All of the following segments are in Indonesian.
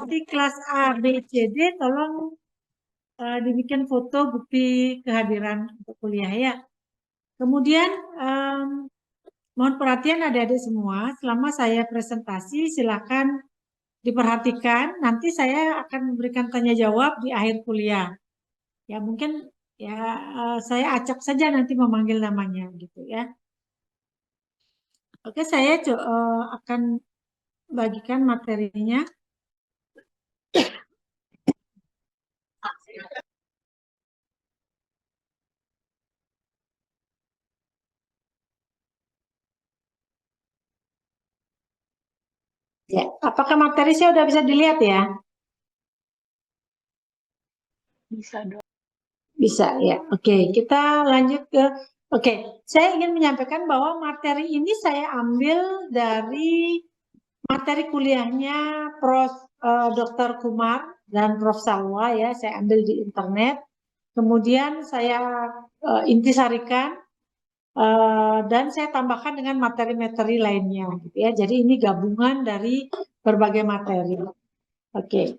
nanti kelas A, B, C, D tolong dibikin foto bukti kehadiran untuk kuliah ya. Kemudian mohon perhatian adik-adik semua, selama saya presentasi silakan diperhatikan, nanti saya akan memberikan tanya jawab di akhir kuliah. Ya mungkin ya saya acak saja nanti memanggil namanya gitu ya. Oke, saya akan bagikan materinya. Ya, apakah materi saya udah bisa dilihat ya? Bisa dong. Bisa ya. Oke, kita lanjut ke. Oke, saya ingin menyampaikan bahwa materi ini saya ambil dari materi kuliahnya Prof. Dr. Kumar dan Prof. Salwa ya. Saya ambil di internet. Kemudian saya intisarikan dan saya tambahkan dengan materi-materi lainnya, gitu ya. Jadi ini gabungan dari berbagai materi. Oke.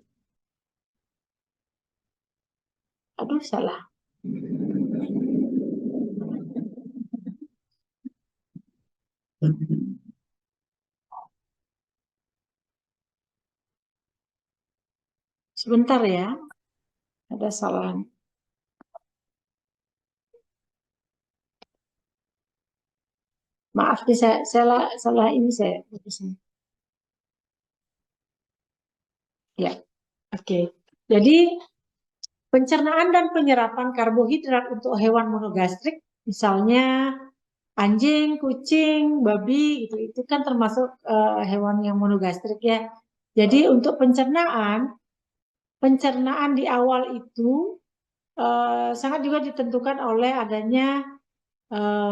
Aduh, salah. Sebentar ya, ada salah. Maaf nih, saya salah ini saya. Ya, oke. Jadi pencernaan dan penyerapan karbohidrat untuk hewan monogastrik, misalnya anjing, kucing, babi, itu kan termasuk hewan yang monogastrik ya. Jadi untuk pencernaan di awal itu sangat juga ditentukan oleh adanya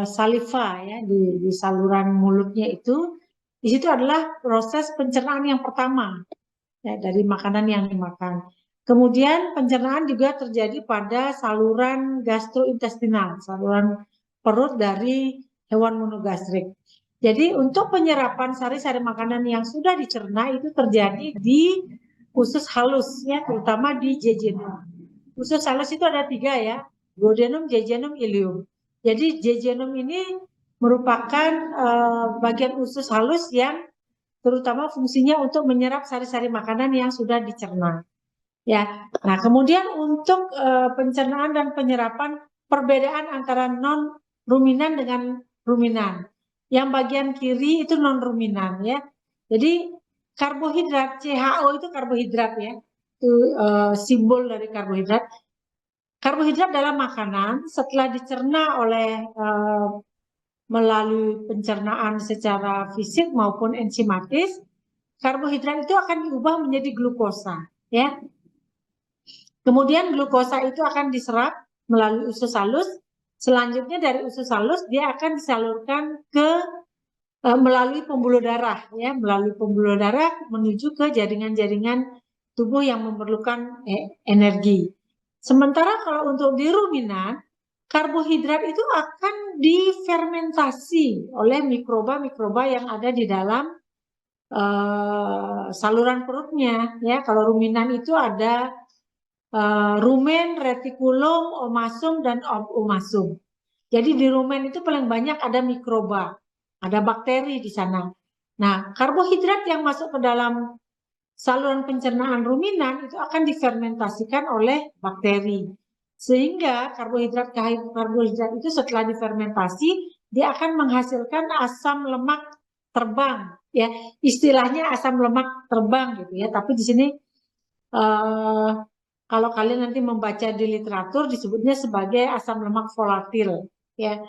saliva ya di saluran mulutnya itu. Di situ adalah proses pencernaan yang pertama ya, dari makanan yang dimakan. Kemudian pencernaan juga terjadi pada saluran gastrointestinal, saluran perut dari hewan monogastrik. Jadi untuk penyerapan sari-sari makanan yang sudah dicerna itu terjadi di usus halus ya, terutama di jejunum. Usus halus itu ada 3 ya, duodenum, jejunum, ileum. Jadi jejunum ini merupakan bagian usus halus yang terutama fungsinya untuk menyerap sari-sari makanan yang sudah dicerna. Ya, nah kemudian untuk pencernaan dan penyerapan perbedaan antara non ruminan dengan ruminan. Yang bagian kiri itu non ruminan ya. Jadi karbohidrat CHO itu karbohidrat ya. Itu simbol dari karbohidrat. Karbohidrat dalam makanan setelah dicerna oleh melalui pencernaan secara fisik maupun enzimatis, karbohidrat itu akan diubah menjadi glukosa, ya. Kemudian glukosa itu akan diserap melalui usus halus. Selanjutnya dari usus halus dia akan disalurkan ke melalui pembuluh darah, ya, melalui pembuluh darah menuju ke jaringan-jaringan tubuh yang memerlukan energi. Sementara kalau untuk di ruminan, karbohidrat itu akan difermentasi oleh mikroba-mikroba yang ada di dalam saluran perutnya. Ya, kalau ruminan itu ada rumen, retikulum, omasum, dan omasum. Jadi di rumen itu paling banyak ada mikroba, ada bakteri di sana. Nah, karbohidrat yang masuk ke dalam saluran pencernaan ruminan itu akan difermentasikan oleh bakteri. Sehingga karbohidrat itu setelah difermentasi, dia akan menghasilkan asam lemak terbang. Ya, istilahnya asam lemak terbang gitu ya. Tapi di sini kalau kalian nanti membaca di literatur disebutnya sebagai asam lemak volatil. Ya.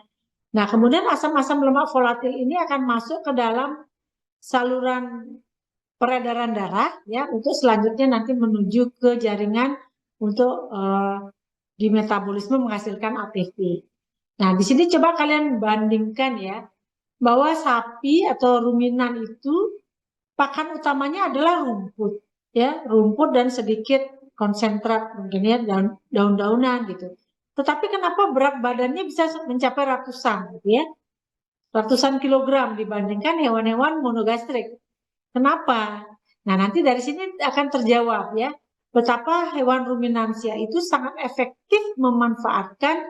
Nah, kemudian asam-asam lemak volatil ini akan masuk ke dalam saluran peredaran darah ya untuk selanjutnya nanti menuju ke jaringan untuk di metabolisme menghasilkan ATP. Nah, di sini coba kalian bandingkan ya bahwa sapi atau ruminan itu pakan utamanya adalah rumput ya, rumput dan sedikit konsentrat mungkin ya daun-daunan gitu. Tetapi kenapa berat badannya bisa mencapai ratusan gitu ya? Ratusan kilogram dibandingkan hewan-hewan monogastrik. Kenapa? Nah, nanti dari sini akan terjawab ya, betapa hewan ruminansia itu sangat efektif memanfaatkan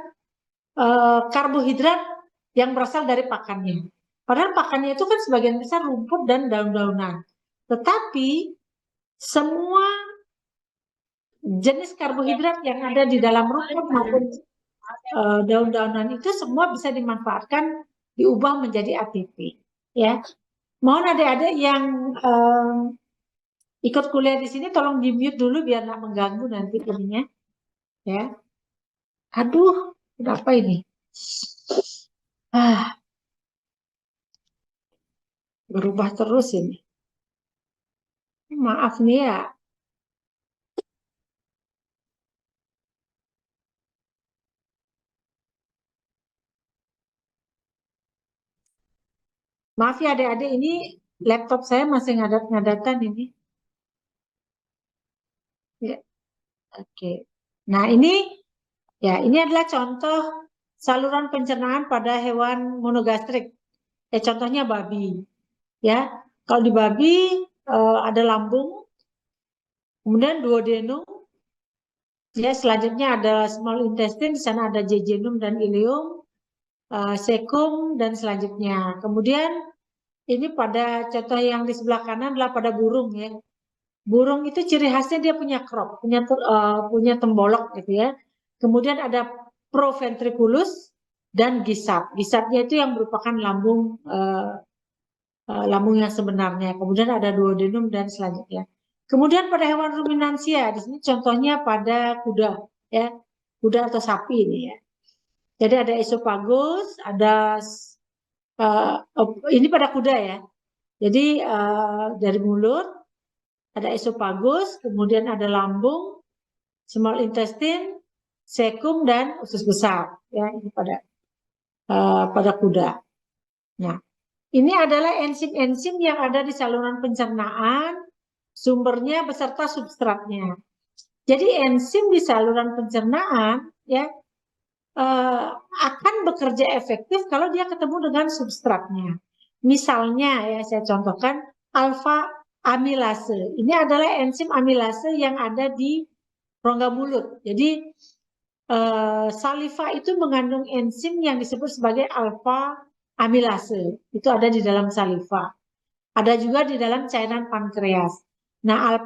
karbohidrat yang berasal dari pakannya. Padahal pakannya itu kan sebagian besar rumput dan daun-daunan. Tetapi semua jenis karbohidrat yang ada di dalam rumput maupun daun-daunan itu semua bisa dimanfaatkan, diubah menjadi ATP. Ya, mohon adik-adik yang ikut kuliah di sini tolong di mute dulu biar nggak mengganggu nanti ininya. Ya, aduh, apa ini? Berubah terus ini. Maaf nih ya. Maaf ya adik-adik, ini laptop saya masih ngadat-ngadatan ini. Ya, oke. Nah ini adalah contoh saluran pencernaan pada hewan monogastrik. Contohnya babi. Ya, kalau di babi ada lambung, kemudian duodenum. Ya, selanjutnya ada small intestine, di sana ada jejunum dan ileum, cecum dan selanjutnya. Kemudian ini pada contoh yang di sebelah kanan adalah pada burung ya. Burung itu ciri khasnya dia punya crop, punya tembolok gitu ya. Kemudian ada proventriculus dan gisap. Gisapnya itu yang merupakan lambung yang sebenarnya. Kemudian ada duodenum dan selanjutnya. Kemudian pada hewan ruminansia, di sini contohnya pada kuda ya, kuda atau sapi ini ya. Jadi ada esophagus, ada ini pada kuda ya. Jadi dari mulut ada esophagus, kemudian ada lambung, small intestine, cecum dan usus besar ya, ini pada kuda. Nah, ini adalah enzim-enzim yang ada di saluran pencernaan, sumbernya beserta substratnya. Jadi enzim di saluran pencernaan ya akan bekerja efektif kalau dia ketemu dengan substratnya. Misalnya ya saya contohkan alfa amilase. Ini adalah enzim amilase yang ada di rongga mulut. Jadi saliva itu mengandung enzim yang disebut sebagai alfa amilase. Itu ada di dalam saliva. Ada juga di dalam cairan pankreas. Nah,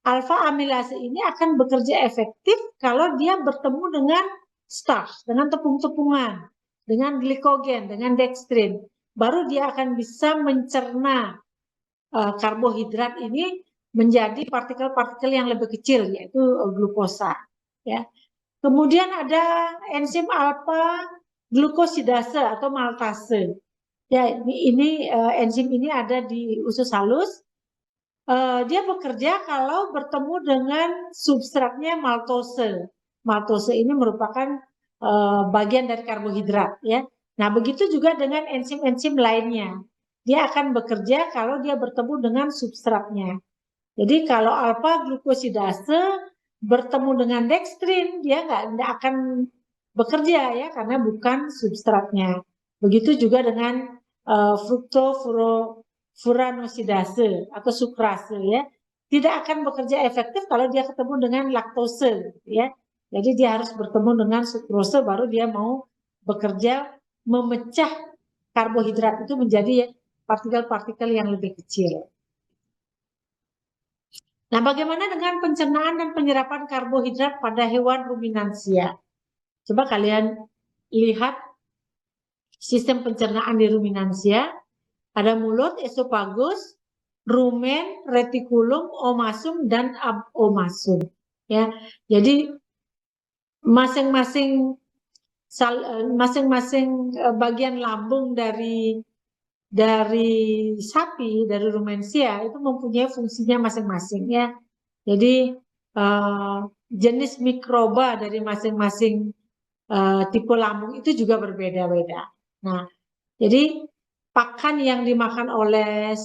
alfa amilase ini akan bekerja efektif kalau dia bertemu dengan starch, dengan tepung-tepungan, dengan glikogen, dengan dextrin. Baru dia akan bisa mencerna karbohidrat ini menjadi partikel-partikel yang lebih kecil, yaitu glukosa. Ya. Kemudian ada enzim alfa glukosidase atau maltase. Ya, ini enzim ini ada di usus halus. Dia bekerja kalau bertemu dengan substratnya maltose. Maltose ini merupakan bagian dari karbohidrat, ya. Nah, begitu juga dengan enzim-enzim lainnya. Dia akan bekerja kalau dia bertemu dengan substratnya. Jadi kalau alfa glukosidase bertemu dengan dextrin, dia nggak akan bekerja ya karena bukan substratnya. Begitu juga dengan fructofuranosidase atau sukrase ya. Tidak akan bekerja efektif kalau dia ketemu dengan laktose ya. Jadi dia harus bertemu dengan sukrose baru dia mau bekerja memecah karbohidrat itu menjadi partikel-partikel yang lebih kecil. Nah, bagaimana dengan pencernaan dan penyerapan karbohidrat pada hewan ruminansia? Coba kalian lihat sistem pencernaan di ruminansia. Ada mulut, esofagus, rumen, retikulum, omasum, dan abomasum. Ya, jadi masing-masing bagian lambung dari sapi, dari rumensia itu mempunyai fungsinya masing-masing ya. Jadi jenis mikroba dari masing-masing tipe lambung itu juga berbeda-beda. Nah, jadi pakan yang dimakan oleh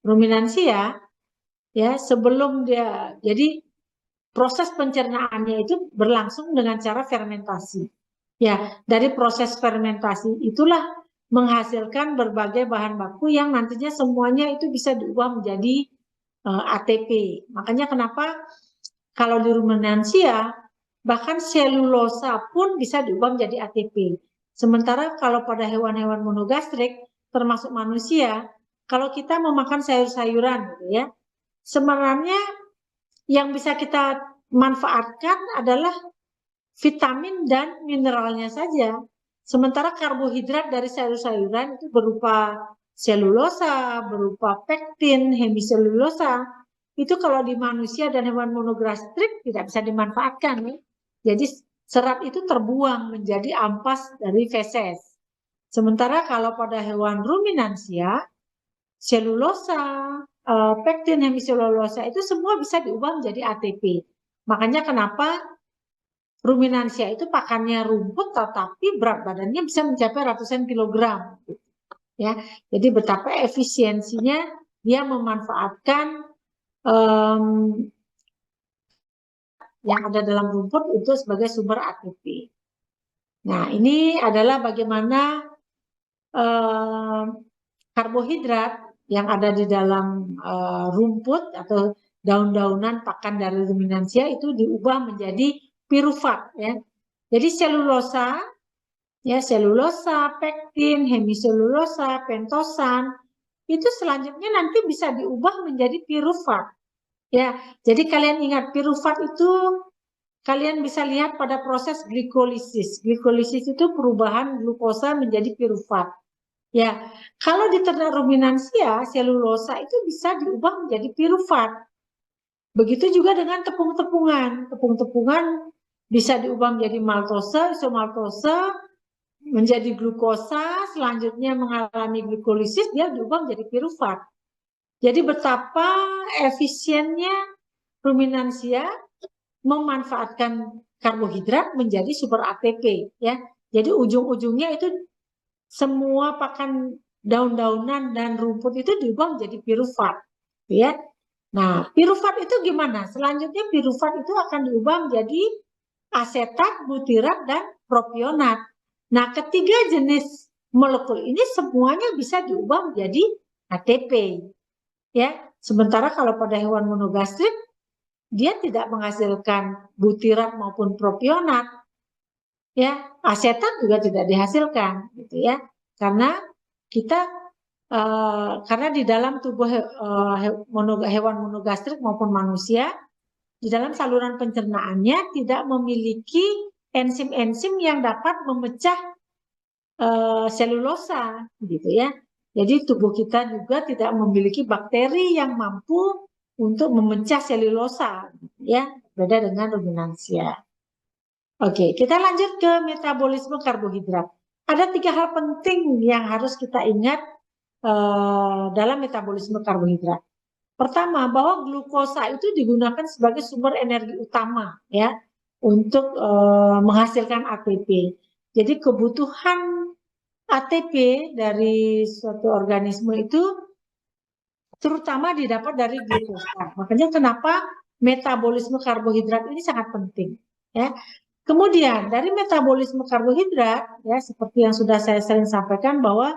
ruminansia ya sebelum jadi proses pencernaannya itu berlangsung dengan cara fermentasi. Ya, dari proses fermentasi itulah menghasilkan berbagai bahan baku yang nantinya semuanya itu bisa diubah menjadi ATP. Makanya kenapa kalau di ruminansia bahkan selulosa pun bisa diubah menjadi ATP. Sementara kalau pada hewan-hewan monogastrik termasuk manusia, kalau kita memakan sayur-sayuran gitu ya, sebenarnya yang bisa kita manfaatkan adalah vitamin dan mineralnya saja. Sementara karbohidrat dari sayur-sayuran itu berupa selulosa, berupa pektin, hemiselulosa. Itu kalau di manusia dan hewan monogastrik tidak bisa dimanfaatkan. Jadi serat itu terbuang menjadi ampas dari feses. Sementara kalau pada hewan ruminansia, selulosa, pektin, hemiselulosa itu semua bisa diubah menjadi ATP. Makanya kenapa ruminansia itu pakannya rumput tetapi berat badannya bisa mencapai ratusan kilogram. Ya, jadi betapa efisiensinya dia memanfaatkan yang ada dalam rumput itu sebagai sumber ATP. Nah, ini adalah bagaimana karbohidrat yang ada di dalam rumput atau daun-daunan pakan dari ruminansia itu diubah menjadi pirufat ya. Jadi selulosa ya, selulosa, pektin, hemiselulosa, pentosan itu selanjutnya nanti bisa diubah menjadi pirufat. Ya, jadi kalian ingat pirufat itu kalian bisa lihat pada proses glikolisis. Glikolisis itu perubahan glukosa menjadi pirufat. Ya, kalau di ternak ruminansia, selulosa itu bisa diubah menjadi pirufat. Begitu juga dengan tepung-tepungan. Tepung-tepungan bisa diubah menjadi maltose, isomaltose, menjadi glukosa, selanjutnya mengalami glikolisis, dia diubah menjadi pirufat. Jadi betapa efisiennya ruminansia memanfaatkan karbohidrat menjadi sumber ATP ya. Jadi ujung-ujungnya itu semua pakan daun-daunan dan rumput itu diubah menjadi pirufat ya. Nah, pirufat itu gimana? Selanjutnya pirufat itu akan diubah menjadi asetat, butirat dan propionat. Nah, ketiga jenis molekul ini semuanya bisa diubah menjadi ATP ya. Sementara kalau pada hewan monogastrik dia tidak menghasilkan butirat maupun propionat ya, asetat juga tidak dihasilkan gitu ya, karena kita karena di dalam tubuh hewan monogastrik maupun manusia di dalam saluran pencernaannya tidak memiliki enzim-enzim yang dapat memecah selulosa gitu ya. Jadi tubuh kita juga tidak memiliki bakteri yang mampu untuk memecah selulosa gitu ya, beda dengan ruminansia. Oke, kita lanjut ke metabolisme karbohidrat. Ada 3 hal penting yang harus kita ingat dalam metabolisme karbohidrat. Pertama, bahwa glukosa itu digunakan sebagai sumber energi utama ya untuk menghasilkan ATP. Jadi kebutuhan ATP dari suatu organisme itu terutama didapat dari glukosa. Makanya kenapa metabolisme karbohidrat ini sangat penting ya. Kemudian dari metabolisme karbohidrat ya seperti yang sudah saya sering sampaikan bahwa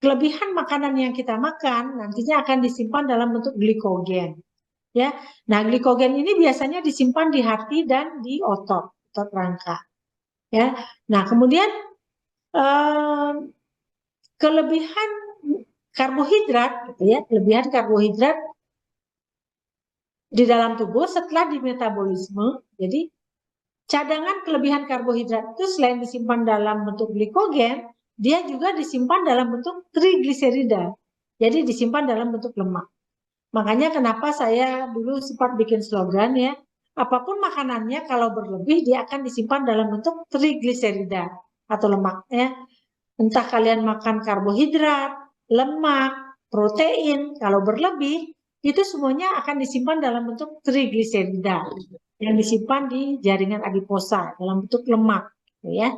kelebihan makanan yang kita makan nantinya akan disimpan dalam bentuk glikogen ya. Nah, glikogen ini biasanya disimpan di hati dan di otot rangka ya. Nah, kemudian kelebihan karbohidrat gitu ya, kelebihan karbohidrat di dalam tubuh setelah dimetabolisme. Jadi cadangan kelebihan karbohidrat itu selain disimpan dalam bentuk glikogen, dia juga disimpan dalam bentuk trigliserida. Jadi disimpan dalam bentuk lemak. Makanya kenapa saya dulu sempat bikin slogan ya, apapun makanannya kalau berlebih dia akan disimpan dalam bentuk trigliserida atau lemak ya. Entah kalian makan karbohidrat, lemak, protein, kalau berlebih itu semuanya akan disimpan dalam bentuk trigliserida yang disimpan di jaringan adiposa dalam bentuk lemak ya.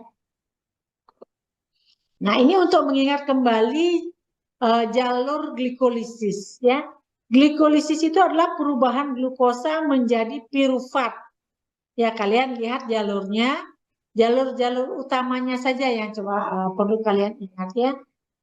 Nah, ini untuk mengingat kembali jalur glikolisis ya. Glikolisis itu adalah perubahan glukosa menjadi pirufat. Ya, kalian lihat jalurnya, jalur-jalur utamanya saja yang coba perlu kalian ingat ya.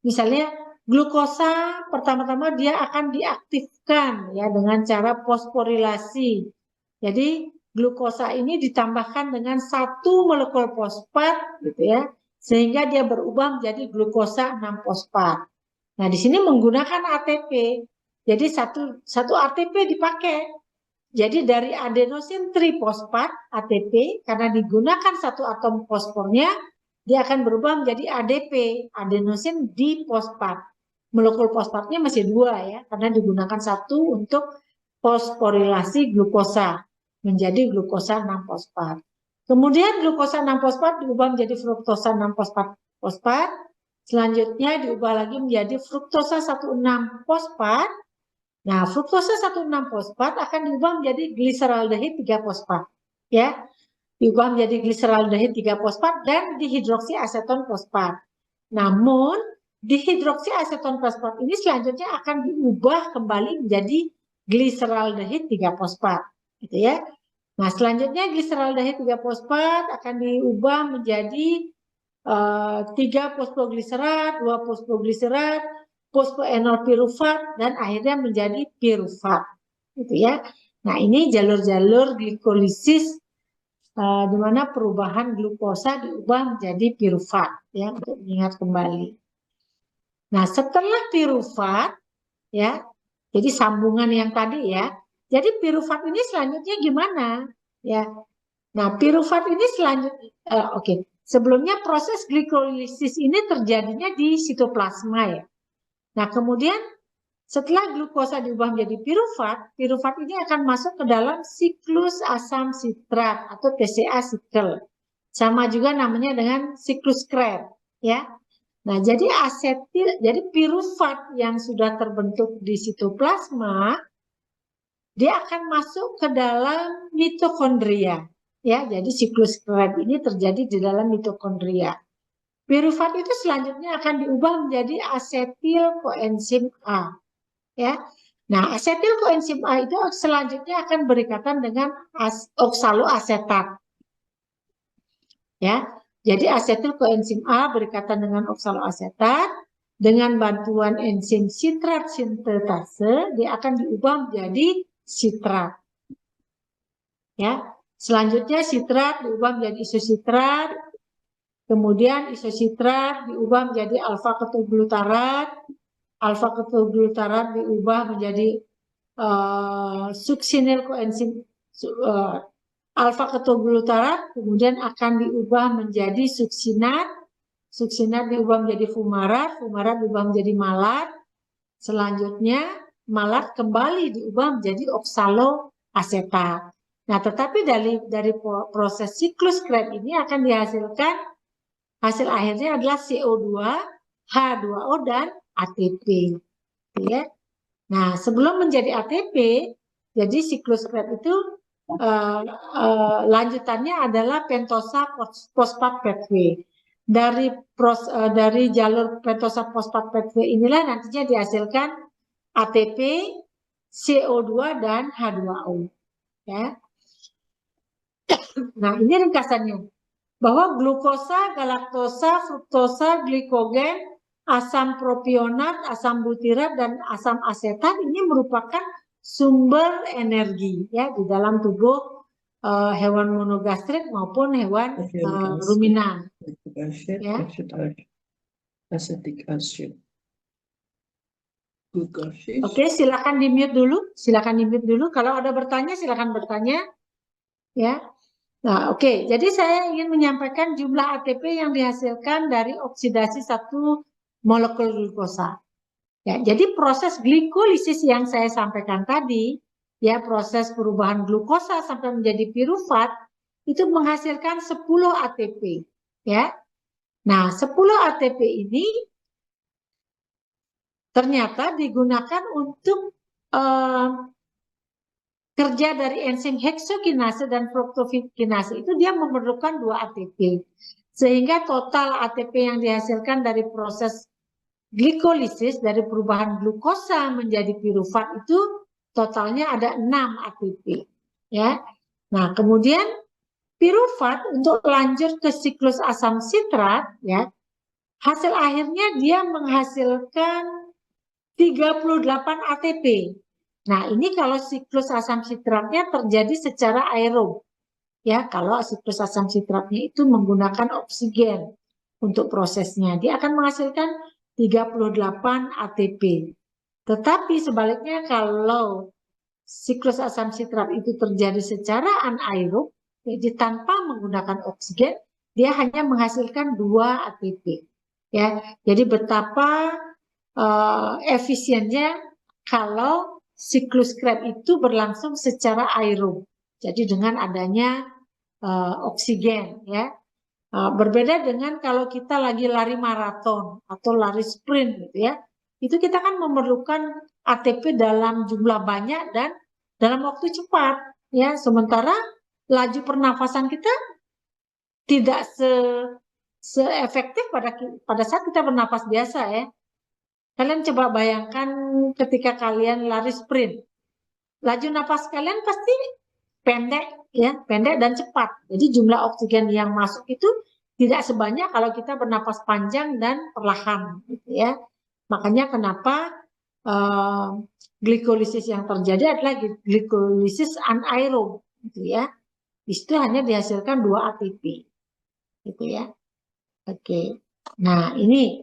Misalnya Glukosa pertama-tama dia akan diaktifkan ya dengan cara fosforilasi. Jadi glukosa ini ditambahkan dengan 1 molekul fosfat gitu ya, sehingga dia berubah menjadi glukosa 6-fosfat. Nah, di sini menggunakan ATP. Jadi satu ATP dipakai. Jadi dari adenosin trifosfat ATP, karena digunakan 1 atom fosfornya, dia akan berubah menjadi ADP, adenosin difosfat. Molekul fosfatnya masih 2 ya, karena digunakan 1 untuk fosforilasi glukosa menjadi glukosa 6-fosfat. Kemudian glukosa 6-fosfat diubah menjadi fruktosa 6-fosfat. Selanjutnya diubah lagi menjadi fruktosa 1,6-fosfat. Nah, fruktosa 1,6-fosfat akan diubah menjadi gliseraldehid 3-fosfat. Ya, diubah menjadi gliseraldehid 3-fosfat dan dihidroksiaseton fosfat. Namun, dihidroksiaseton fosfat ini selanjutnya akan diubah kembali menjadi gliseraldehid 3-fosfat, gitu ya. Nah, selanjutnya gliseraldehid 3-fosfat akan diubah menjadi 3 fosfogliserat, 2 fosfogliserat, fosfoenol pirufat, dan akhirnya menjadi pirufat, gitu ya. Nah, ini jalur-jalur glikolisis di mana perubahan glukosa diubah menjadi pirufat, ya, untuk mengingat kembali. Nah, setelah pirufat, ya, jadi sambungan yang tadi ya. Jadi pirufat ini selanjutnya gimana? Ya. Nah, pirufat ini selanjutnya, oke. Sebelumnya proses glikolisis ini terjadinya di sitoplasma ya. Nah, kemudian setelah glukosa diubah menjadi pirufat, pirufat ini akan masuk ke dalam siklus asam sitrat atau TCA cycle. Sama juga namanya dengan siklus Krebs, ya. Nah, jadi pirufat yang sudah terbentuk di sitoplasma, dia akan masuk ke dalam mitokondria. Ya, jadi siklus Krebs ini terjadi di dalam mitokondria. Pirufat itu selanjutnya akan diubah menjadi asetil koenzim A. Ya. Nah, asetil koenzim A itu selanjutnya akan berikatan dengan oksaloasetat. Ya. Jadi asetil koenzim A berikatan dengan oksaloasetat, dengan bantuan enzim sitrat sintetase dia akan diubah menjadi sitrat. Ya. Selanjutnya sitrat diubah menjadi isositrat, kemudian isositrat diubah menjadi alfa ketoglutarat, alfa ketoglutarat diubah menjadi suksinil koenzim alfa ketoglutarat, kemudian akan diubah menjadi suksinat, suksinat diubah menjadi fumarat, fumarat diubah menjadi malat, selanjutnya malat kembali diubah menjadi oksaloasetat. Nah, tetapi dari proses siklus Krebs ini akan dihasilkan hasil akhirnya adalah CO2, H2O, dan ATP. Ya. Nah, sebelum menjadi ATP, jadi siklus Krebs itu lanjutannya adalah pentosa fosfat pathway. Dari jalur pentosa fosfat pathway inilah nantinya dihasilkan ATP, CO2, dan H2O. Ya. Nah, ini ringkasannya. Bahwa glukosa, galaktosa, fruktosa, glikogen, asam propionat, asam butirat, dan asam asetat ini merupakan sumber energi ya di dalam tubuh hewan monogastrik maupun hewan ruminan. Ya. Acetic acid. Oke, silakan di-mute dulu. Silakan di-mute dulu. Kalau ada bertanya, silakan bertanya. Ya. Nah, oke. Jadi saya ingin menyampaikan jumlah ATP yang dihasilkan dari oksidasi 1 molekul glukosa. Ya, jadi proses glikolisis yang saya sampaikan tadi, ya proses perubahan glukosa sampai menjadi pirufat itu menghasilkan 10 ATP, ya. Nah, 10 ATP ini ternyata digunakan untuk kerja dari enzim heksokinase dan fruktokinase itu dia memerlukan 2 ATP. Sehingga total ATP yang dihasilkan dari proses glikolisis dari perubahan glukosa menjadi pirufat itu totalnya ada 6 ATP. Ya. Nah, kemudian pirufat untuk lanjut ke siklus asam sitrat ya hasil akhirnya dia menghasilkan 38 ATP. Nah, ini kalau siklus asam sitratnya terjadi secara aerob. Ya, kalau siklus asam sitratnya itu menggunakan oksigen untuk prosesnya, dia akan menghasilkan 38 ATP. Tetapi sebaliknya kalau siklus asam sitrat itu terjadi secara anaerob, jadi tanpa menggunakan oksigen, dia hanya menghasilkan 2 ATP. Ya, jadi betapa efisiennya kalau siklus Krebs itu berlangsung secara aerob. Jadi dengan adanya oksigen, ya. Berbeda dengan kalau kita lagi lari maraton atau lari sprint, gitu ya. Itu kita kan memerlukan ATP dalam jumlah banyak dan dalam waktu cepat, ya. Sementara laju pernafasan kita tidak seefektif pada saat kita bernafas biasa, ya. Kalian coba bayangkan ketika kalian lari sprint, laju nafas kalian pasti pendek, ya, pendek dan cepat. Jadi jumlah oksigen yang masuk itu tidak sebanyak kalau kita bernafas panjang dan perlahan, gitu ya. Makanya kenapa glikolisis yang terjadi adalah glikolisis anaerob, gitu ya. Di situ hanya dihasilkan 2 ATP, gitu ya. Oke. Nah, ini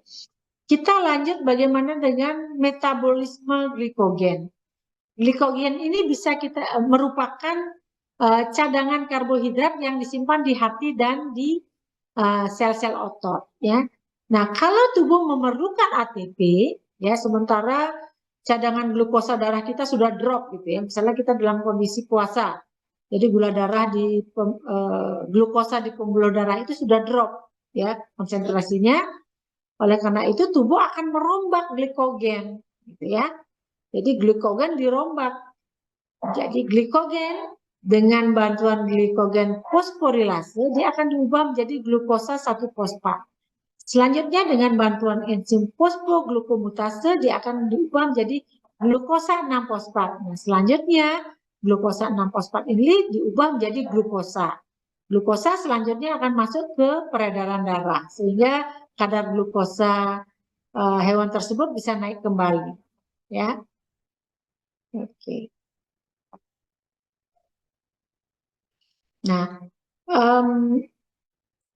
kita lanjut bagaimana dengan metabolisme glikogen. Glikogen ini bisa kita merupakan cadangan karbohidrat yang disimpan di hati dan di sel-sel otot, ya. Nah, kalau tubuh memerlukan ATP, ya, sementara cadangan glukosa darah kita sudah drop, gitu ya. Misalnya kita dalam kondisi puasa, jadi gula darah di glukosa di pembuluh darah itu sudah drop, ya, konsentrasinya. Oleh karena itu tubuh akan merombak glikogen, gitu ya. Jadi glikogen dirombak. Jadi glikogen dengan bantuan glikogen fosforilase dia akan diubah menjadi glukosa 1-fosfat. Selanjutnya dengan bantuan enzim fosfoglukomutase dia akan diubah menjadi glukosa 6-fosfat. Nah, selanjutnya glukosa 6-fosfat ini diubah menjadi glukosa. Glukosa selanjutnya akan masuk ke peredaran darah sehingga kadar glukosa hewan tersebut bisa naik kembali, ya. Oke. Nah,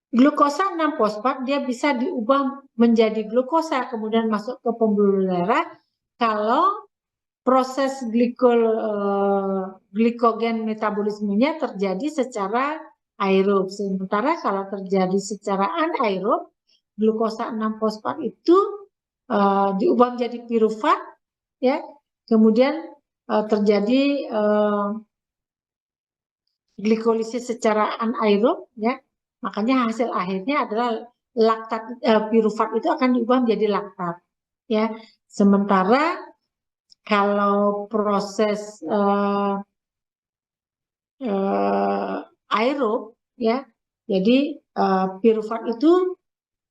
glukosa 6-fosfat dia bisa diubah menjadi glukosa kemudian masuk ke pembuluh darah kalau proses glikogen metabolismenya terjadi secara aerob. Sementara kalau terjadi secara anaerob, glukosa 6-fosfat itu diubah menjadi pirufat, ya. Kemudian terjadi glikolisis secara anaerob, ya. Makanya hasil akhirnya adalah laktat, pirufat itu akan diubah menjadi laktat, ya. Sementara kalau proses aerob, ya, jadi pirufat itu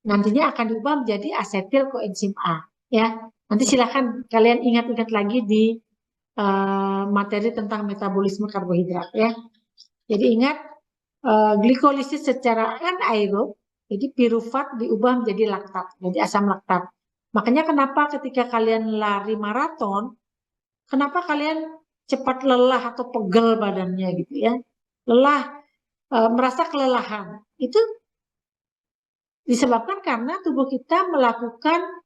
nantinya akan diubah menjadi asetil koenzim A, ya. Nanti silakan kalian ingat-ingat lagi di materi tentang metabolisme karbohidrat, ya. Jadi ingat glikolisis secara anaerob, jadi pirufat diubah menjadi laktat, jadi asam laktat. Makanya kenapa ketika kalian lari maraton, kenapa kalian cepat lelah atau pegel badannya, gitu ya, lelah, merasa kelelahan, itu disebabkan karena tubuh kita melakukan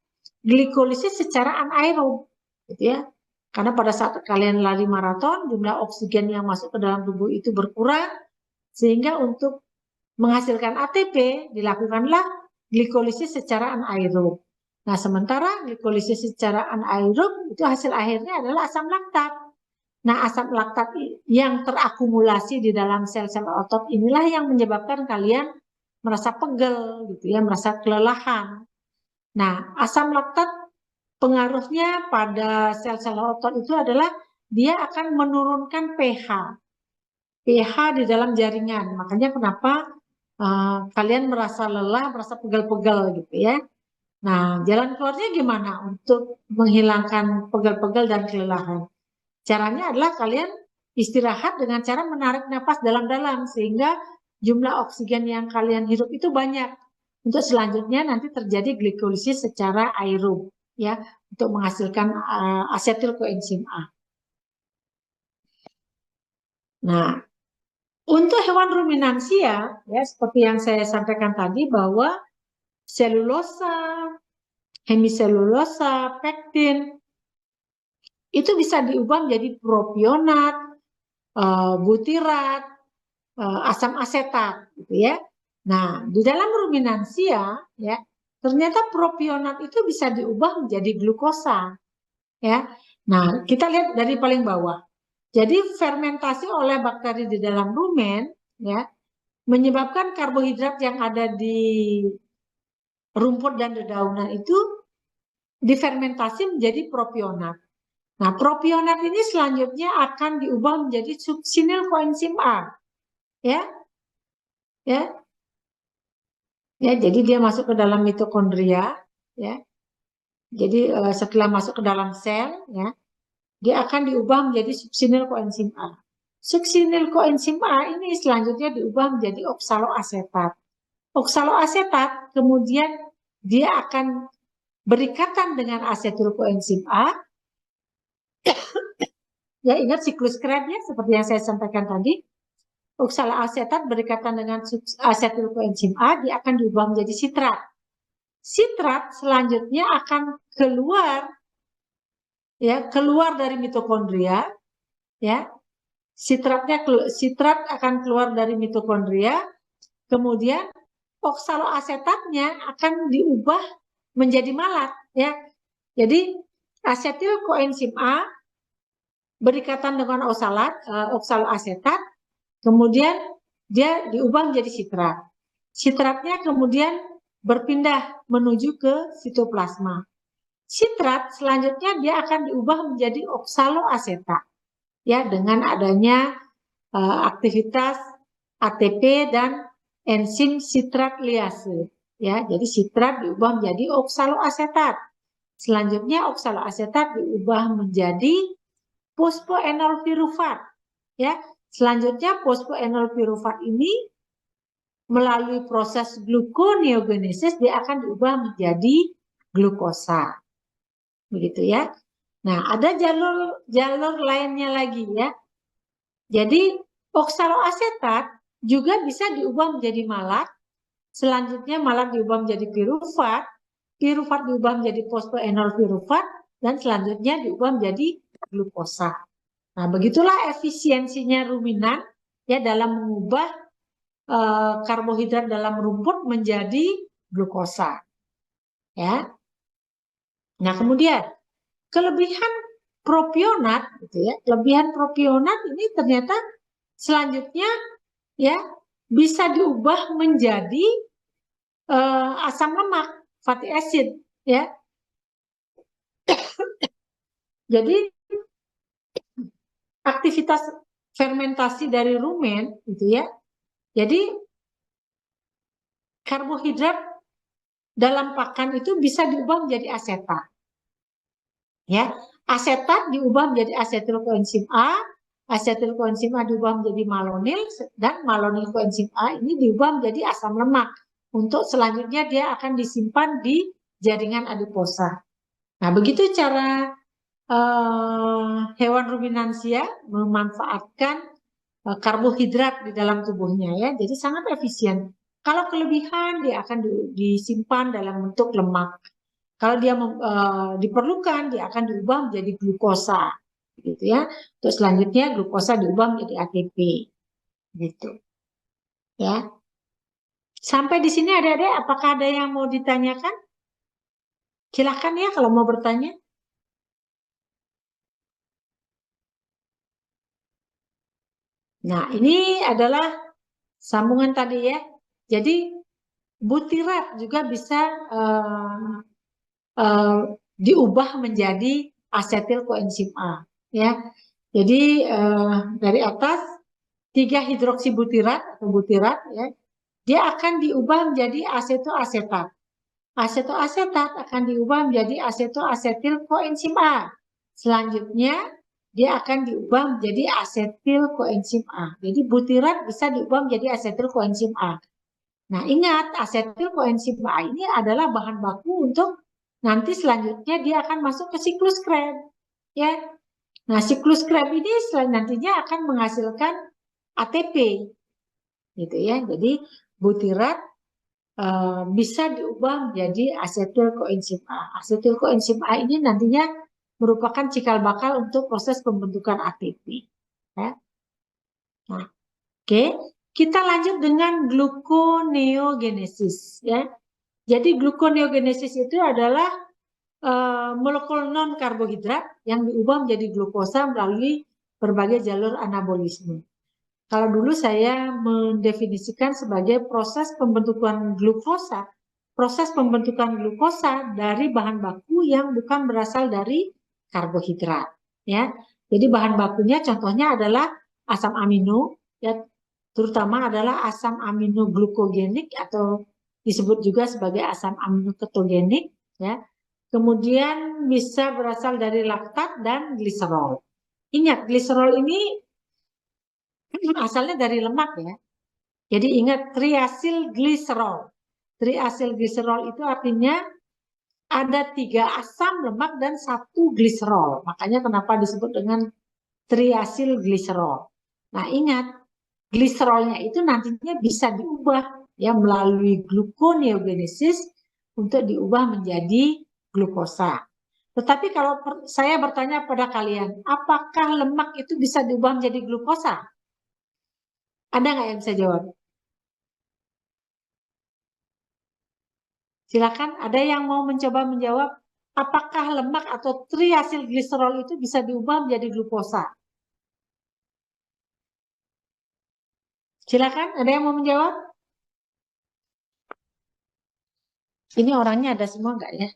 glikolisis secara anaerob, gitu ya. Karena pada saat kalian lari maraton, jumlah oksigen yang masuk ke dalam tubuh itu berkurang, sehingga untuk menghasilkan ATP dilakukanlah glikolisis secara anaerob. Nah, sementara glikolisis secara anaerob itu hasil akhirnya adalah asam laktat. Nah, asam laktat yang terakumulasi di dalam sel-sel otot inilah yang menyebabkan kalian merasa pegel, gitu ya, merasa kelelahan. Nah, asam laktat pengaruhnya pada sel-sel otot itu adalah dia akan menurunkan pH di dalam jaringan. Makanya kenapa kalian merasa lelah, merasa pegel-pegel, gitu ya. Nah, jalan keluarnya gimana untuk menghilangkan pegel-pegel dan kelelahan? Caranya adalah kalian istirahat dengan cara menarik nafas dalam-dalam sehingga jumlah oksigen yang kalian hirup itu banyak. untuk selanjutnya nanti terjadi glikolisis secara aerob, ya, untuk menghasilkan asetil koenzim A. Nah, untuk hewan ruminansia, ya, seperti yang saya sampaikan tadi bahwa selulosa, hemiselulosa, pektin itu bisa diubah menjadi propionat, butirat, asam asetat, gitu ya. Nah, di dalam ruminansia, ya, ternyata propionat itu bisa diubah menjadi glukosa, ya. Nah, kita lihat dari paling bawah. Jadi fermentasi oleh bakteri di dalam rumen, ya, menyebabkan karbohidrat yang ada di rumput dan dedaunan itu difermentasi menjadi propionat. Nah, propionat ini selanjutnya akan diubah menjadi suksinil koenzim A, ya, ya, ya. Jadi dia masuk ke dalam mitokondria, ya. Jadi setelah masuk ke dalam sel, ya, dia akan diubah menjadi suksinil koenzim A. Suksinil koenzim A ini selanjutnya diubah menjadi oksaloasetat. Oksaloasetat kemudian dia akan berikatan dengan asetil koenzim A. Ya, ingat siklus Krebs ya, seperti yang saya sampaikan tadi. Oksaloasetat berikatan dengan asetil koenzim A, dia akan diubah menjadi sitrat. Sitrat selanjutnya akan keluar, ya, keluar dari mitokondria, ya. Sitrat akan keluar dari mitokondria, kemudian oksaloasetatnya akan diubah menjadi malat, ya. Jadi asetil koenzim A berikatan dengan oksaloasetat, kemudian dia diubah menjadi sitrat. Sitratnya kemudian berpindah menuju ke sitoplasma. Sitrat selanjutnya dia akan diubah menjadi oksaloasetat, ya, dengan adanya aktivitas ATP dan enzim sitrat liase, ya. Jadi sitrat diubah menjadi oksaloasetat. Selanjutnya oksaloasetat diubah menjadi fosfoenol pirufat, ya. Selanjutnya fosfoenol pirufat ini melalui proses gluconeogenesis dia akan diubah menjadi glukosa. Begitu ya. Nah, ada jalur lainnya lagi ya. Jadi oksaloasetat juga bisa diubah menjadi malat. Selanjutnya malat diubah menjadi pirufat. Pirufat diubah menjadi fosfoenol pirufat dan selanjutnya diubah menjadi glukosa. Nah, begitulah efisiensinya ruminan ya dalam mengubah karbohidrat dalam rumput menjadi glukosa. Ya. Nah, kemudian kelebihan propionat gitu ya. Kelebihan propionat ini ternyata selanjutnya ya bisa diubah menjadi asam lemak, fatty acid ya. Jadi aktivitas fermentasi dari rumen gitu ya. Jadi karbohidrat dalam pakan itu bisa diubah menjadi asetat. Ya, asetat diubah menjadi asetil koenzim A, asetil koenzim A diubah menjadi malonil dan malonil koenzim A ini diubah menjadi asam lemak. Untuk selanjutnya dia akan disimpan di jaringan adiposa. Nah, begitu cara hewan ruminansia memanfaatkan karbohidrat di dalam tubuhnya ya, jadi sangat efisien. Kalau kelebihan dia akan disimpan dalam bentuk lemak. Kalau dia diperlukan dia akan diubah menjadi glukosa, gitu ya. Terus selanjutnya glukosa diubah menjadi ATP, gitu. Ya. Sampai di sini adik-adik, apakah ada yang mau ditanyakan? Silahkan ya kalau mau bertanya. Nah, ini adalah sambungan tadi ya. Jadi butirat juga bisa diubah menjadi asetil koenzim A. Ya, jadi dari atas 3 hidroksibutirat atau butirat ya, dia akan diubah menjadi asetoasetat. Asetoasetat akan diubah menjadi asetoasetil koenzim A. Selanjutnya dia akan diubah menjadi asetil koenzim A. Jadi butirat bisa diubah menjadi asetil koenzim A. Nah, ingat asetil koenzim A ini adalah bahan baku untuk nanti selanjutnya dia akan masuk ke siklus Krebs, ya. Nah, siklus Krebs ini nantinya akan menghasilkan ATP, gitu ya. Jadi butirat bisa diubah menjadi asetil koenzim A. Asetil koenzim A ini nantinya merupakan cikal bakal untuk proses pembentukan ATP. Ya. Nah, oke, kita lanjut dengan gluconeogenesis. Ya, jadi gluconeogenesis itu adalah molekul non karbohidrat yang diubah menjadi glukosa melalui berbagai jalur anabolisme. Kalau dulu saya mendefinisikan sebagai proses pembentukan glukosa dari bahan baku yang bukan berasal dari karbohidrat, ya. Jadi bahan bakunya contohnya adalah asam amino, ya, terutama adalah asam amino glukogenik atau disebut juga sebagai asam amino ketogenik, ya. Kemudian bisa berasal dari laktat dan gliserol. Ingat, gliserol ini asalnya dari lemak, ya. Jadi ingat, triasil gliserol. Triasil gliserol itu artinya ada 3 asam lemak dan 1 gliserol. Makanya kenapa disebut dengan triasil gliserol. Nah, ingat, gliserolnya itu nantinya bisa diubah ya melalui gluconeogenesis untuk diubah menjadi glukosa. Tetapi kalau saya bertanya pada kalian, apakah lemak itu bisa diubah menjadi glukosa? Ada nggak yang bisa jawab? Silakan, ada yang mau mencoba menjawab, apakah lemak atau triasil gliserol itu bisa diubah menjadi glukosa? Silakan, ada yang mau menjawab? Ini orangnya ada semua nggak ya?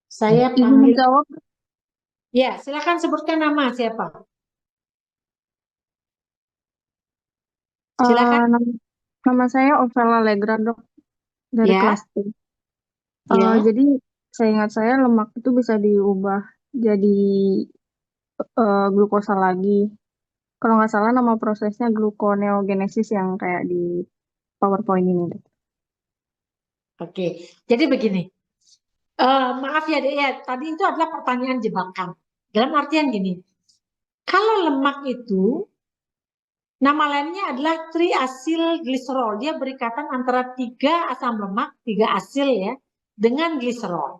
Saya Ibu panggil. menjawab. Ya, silakan sebutkan nama siapa. Silakan. Nama saya Ovela Legra, dok, dari Ya, kelas T. ya. Jadi seingat saya lemak itu bisa diubah jadi glukosa lagi. Kalau nggak salah nama prosesnya gluconeogenesis yang kayak di PowerPoint ini, dok. Oke, jadi begini. Maaf ya, Dek, ya. Tadi itu adalah pertanyaan jebakan. Dalam artian gini, kalau lemak itu nama lainnya adalah triasil gliserol. Dia berikatan antara 3 asam lemak, 3 asil ya, dengan gliserol.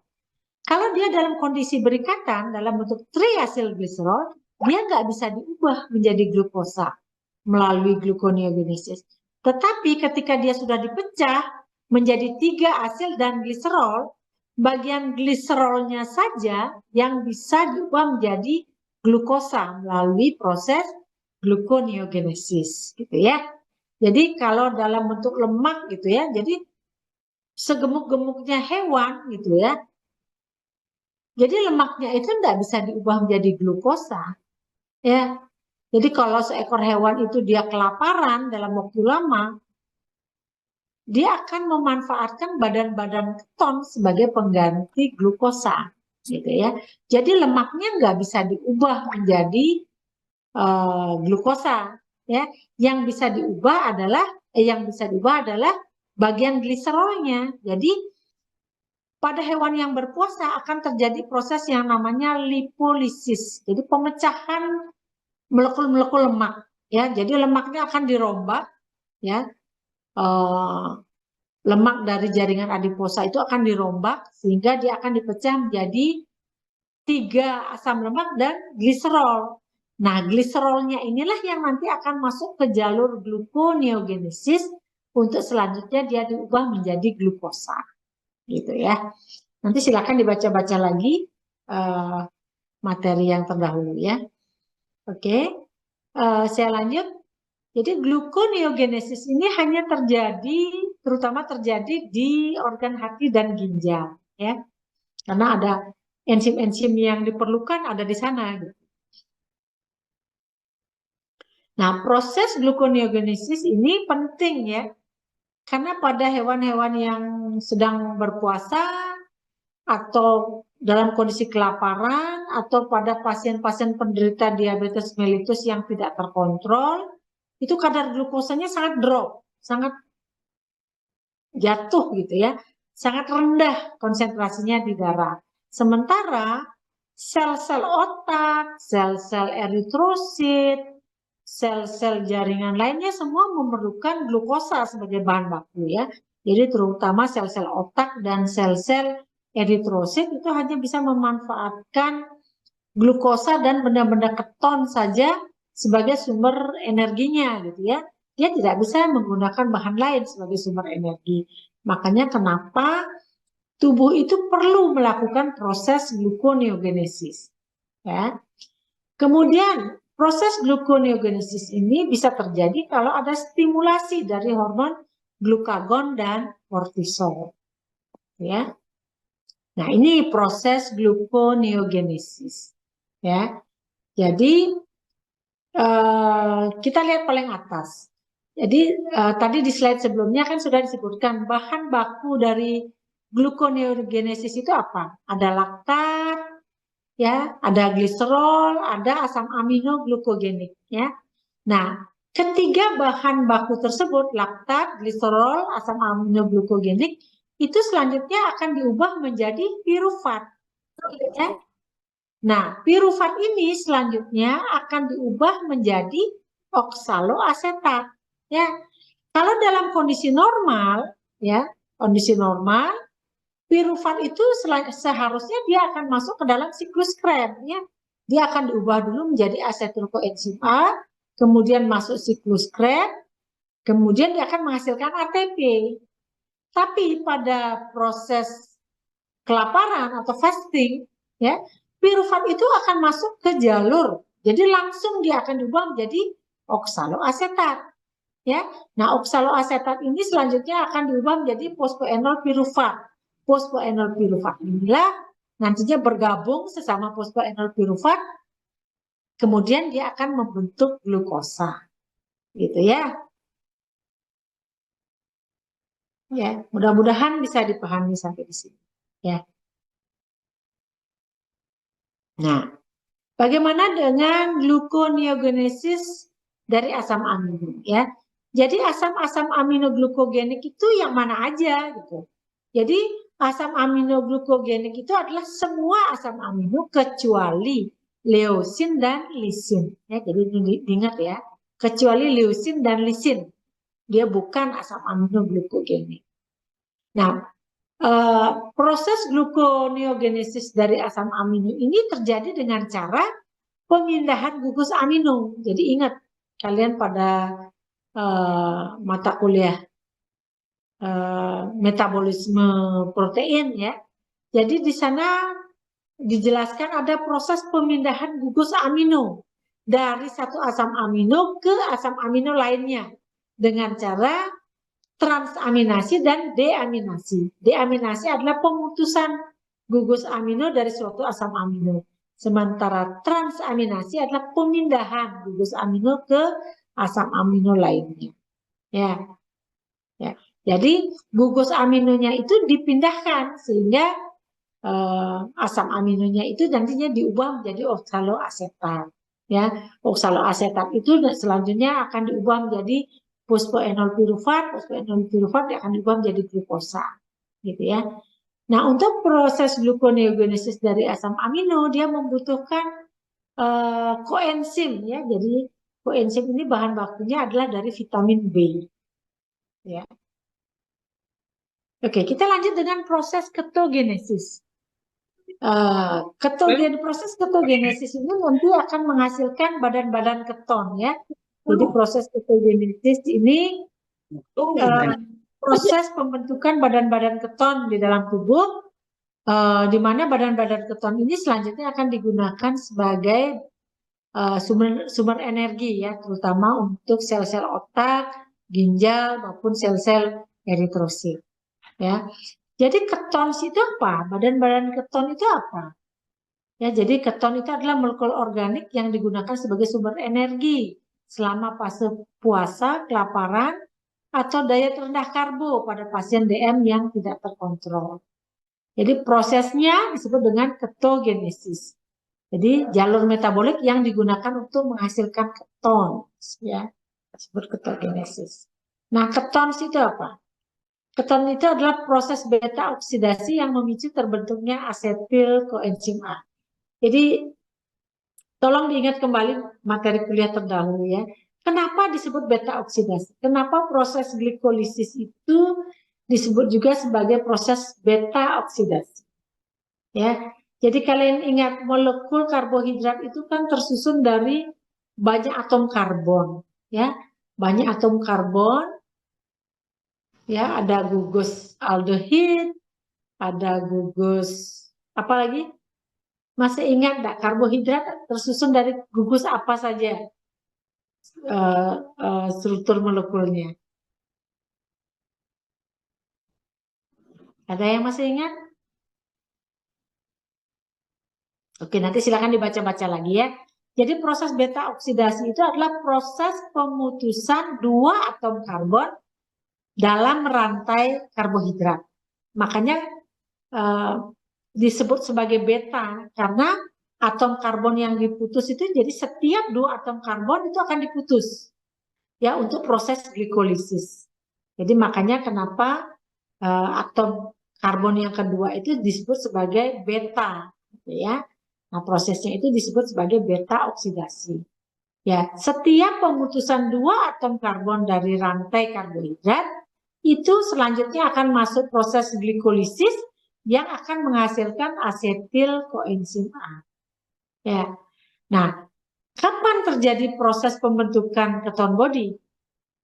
Kalau dia dalam kondisi berikatan dalam bentuk triasil gliserol, dia nggak bisa diubah menjadi glukosa melalui gluconeogenesis. Tetapi ketika dia sudah dipecah menjadi 3 asil dan gliserol, bagian gliserolnya saja yang bisa diubah menjadi glukosa melalui proses gluconeogenesis, gitu ya. Jadi kalau dalam bentuk lemak gitu ya, jadi segemuk-gemuknya hewan gitu ya. Jadi lemaknya itu tidak bisa diubah menjadi glukosa, ya. Jadi kalau seekor hewan itu dia kelaparan dalam waktu lama, dia akan memanfaatkan badan-badan keton sebagai pengganti glukosa, gitu ya. Jadi lemaknya nggak bisa diubah menjadi glukosa, ya. Yang bisa diubah adalah bagian gliserolnya. Jadi pada hewan yang berpuasa akan terjadi proses yang namanya lipolisis. Jadi pemecahan molekul-molekul lemak, ya. Jadi lemaknya akan dirombak, ya. Lemak dari jaringan adiposa itu akan dirombak sehingga dia akan dipecah menjadi 3 asam lemak dan gliserol. Nah, gliserolnya inilah yang nanti akan masuk ke jalur gluconeogenesis untuk selanjutnya dia diubah menjadi glukosa, gitu ya. Nanti silakan dibaca-baca lagi materi yang terdahulu ya. Oke, saya lanjut. Jadi gluconeogenesis ini hanya terutama terjadi di organ hati dan ginjal, ya. Karena ada enzim-enzim yang diperlukan ada di sana. Gitu. Nah, proses gluconeogenesis ini penting ya, karena pada hewan-hewan yang sedang berpuasa atau dalam kondisi kelaparan atau pada pasien-pasien penderita diabetes mellitus yang tidak terkontrol, itu kadar glukosanya sangat drop, sangat jatuh gitu ya, sangat rendah konsentrasinya di darah. Sementara sel-sel otak, sel-sel eritrosit, sel-sel jaringan lainnya semua memerlukan glukosa sebagai bahan baku ya. Jadi terutama sel-sel otak dan sel-sel eritrosit itu hanya bisa memanfaatkan glukosa dan benda-benda keton saja sebagai sumber energinya gitu ya. Dia tidak bisa menggunakan bahan lain sebagai sumber energi. Makanya kenapa tubuh itu perlu melakukan proses gluconeogenesis. Ya. Kemudian proses gluconeogenesis ini bisa terjadi kalau ada stimulasi dari hormon glukagon dan kortisol. Ya. Nah, ini proses gluconeogenesis. Ya. Jadi kita lihat paling atas. Jadi tadi di slide sebelumnya kan sudah disebutkan bahan baku dari gluconeogenesis itu apa? Ada laktat, ya, ada gliserol, ada asam amino glukogenik, ya. Nah, ketiga bahan baku tersebut, laktat, gliserol, asam amino glukogenik, itu selanjutnya akan diubah menjadi pirufat, ya. Nah, pirufat ini selanjutnya akan diubah menjadi oksaloasetat. Ya, kalau dalam kondisi normal, ya, kondisi normal, pirufat itu seharusnya dia akan masuk ke dalam siklus Krebs. Ya, dia akan diubah dulu menjadi asetil koenzim A, kemudian masuk siklus Krebs, kemudian dia akan menghasilkan ATP. Tapi pada proses kelaparan atau fasting, ya, pirufat itu akan masuk ke jalur, jadi langsung dia akan diubah menjadi oksaloasetat, ya. Nah, oksaloasetat ini selanjutnya akan diubah menjadi fosfoenol pirufat. Fosfoenol pirufat inilah nantinya bergabung sesama fosfoenol pirufat, kemudian dia akan membentuk glukosa, gitu ya. Ya, mudah-mudahan bisa dipahami sampai di sini, ya. Nah, bagaimana dengan gluconeogenesis dari asam amino ya? Jadi asam-asam amino glukogenik itu yang mana aja gitu. Jadi asam amino glukogenik itu adalah semua asam amino kecuali leusin dan lisin. Ya, jadi diingat ya, kecuali leusin dan lisin. Dia bukan asam amino glukogenik. Nah, proses gluconeogenesis dari asam amino ini terjadi dengan cara pemindahan gugus amino. Jadi ingat kalian pada mata kuliah metabolisme protein ya. Jadi di sana dijelaskan ada proses pemindahan gugus amino dari satu asam amino ke asam amino lainnya dengan cara transaminasi dan deaminasi. Deaminasi adalah pemutusan gugus amino dari suatu asam amino. Sementara transaminasi adalah pemindahan gugus amino ke asam amino lainnya. Ya. Ya. Jadi gugus aminonya itu dipindahkan sehingga asam aminonya itu nantinya diubah menjadi oksaloasetat. Ya, oksaloasetat itu selanjutnya akan diubah menjadi fosfoenol pirufat akan diubah menjadi glukosa, gitu ya. Nah, untuk proses gluconeogenesis dari asam amino dia membutuhkan koenzim ya. Jadi koenzim ini bahan bakunya adalah dari vitamin B. Ya. Oke, kita lanjut dengan proses ketogenesis. Proses ketogenesis ini nanti akan menghasilkan badan-badan keton ya. Jadi proses ketogenesis ini proses pembentukan badan-badan keton di dalam tubuh, di mana badan-badan keton ini selanjutnya akan digunakan sebagai sumber energi ya, terutama untuk sel-sel otak, ginjal maupun sel-sel eritrosit. Ya, jadi keton itu apa? Badan-badan keton itu apa? Ya, jadi keton itu adalah molekul organik yang digunakan sebagai sumber energi selama fase puasa, kelaparan, atau diet rendah karbo pada pasien DM yang tidak terkontrol. Jadi prosesnya disebut dengan ketogenesis. Jadi jalur metabolik yang digunakan untuk menghasilkan keton, ya, disebut ketogenesis. Nah, keton itu apa? Keton itu adalah proses beta oksidasi yang memicu terbentuknya asetil koenzim A. Jadi tolong diingat kembali materi kuliah terdahulu ya. Kenapa disebut beta oksidasi? Kenapa proses glikolisis itu disebut juga sebagai proses beta oksidasi? Ya. Jadi kalian ingat molekul karbohidrat itu kan tersusun dari banyak atom karbon, ya. Banyak atom karbon. Ya, ada gugus aldehid, ada gugus apa lagi? Masih ingat enggak karbohidrat tersusun dari gugus apa saja? Struktur molekulnya. Ada yang masih ingat? Oke, nanti silakan dibaca-baca lagi ya. Jadi proses beta oksidasi itu adalah proses pemutusan dua atom karbon dalam rantai karbohidrat. Makanya disebut sebagai beta karena atom karbon yang diputus itu jadi setiap dua atom karbon itu akan diputus ya untuk proses glikolisis. Jadi makanya kenapa atom karbon yang kedua itu disebut sebagai beta, gitu ya. Nah prosesnya itu disebut sebagai beta oksidasi. Ya, setiap pemutusan dua atom karbon dari rantai karbohidrat itu selanjutnya akan masuk proses glikolisis yang akan menghasilkan asetil koenzim A. Ya. Nah, kapan terjadi proses pembentukan keton body?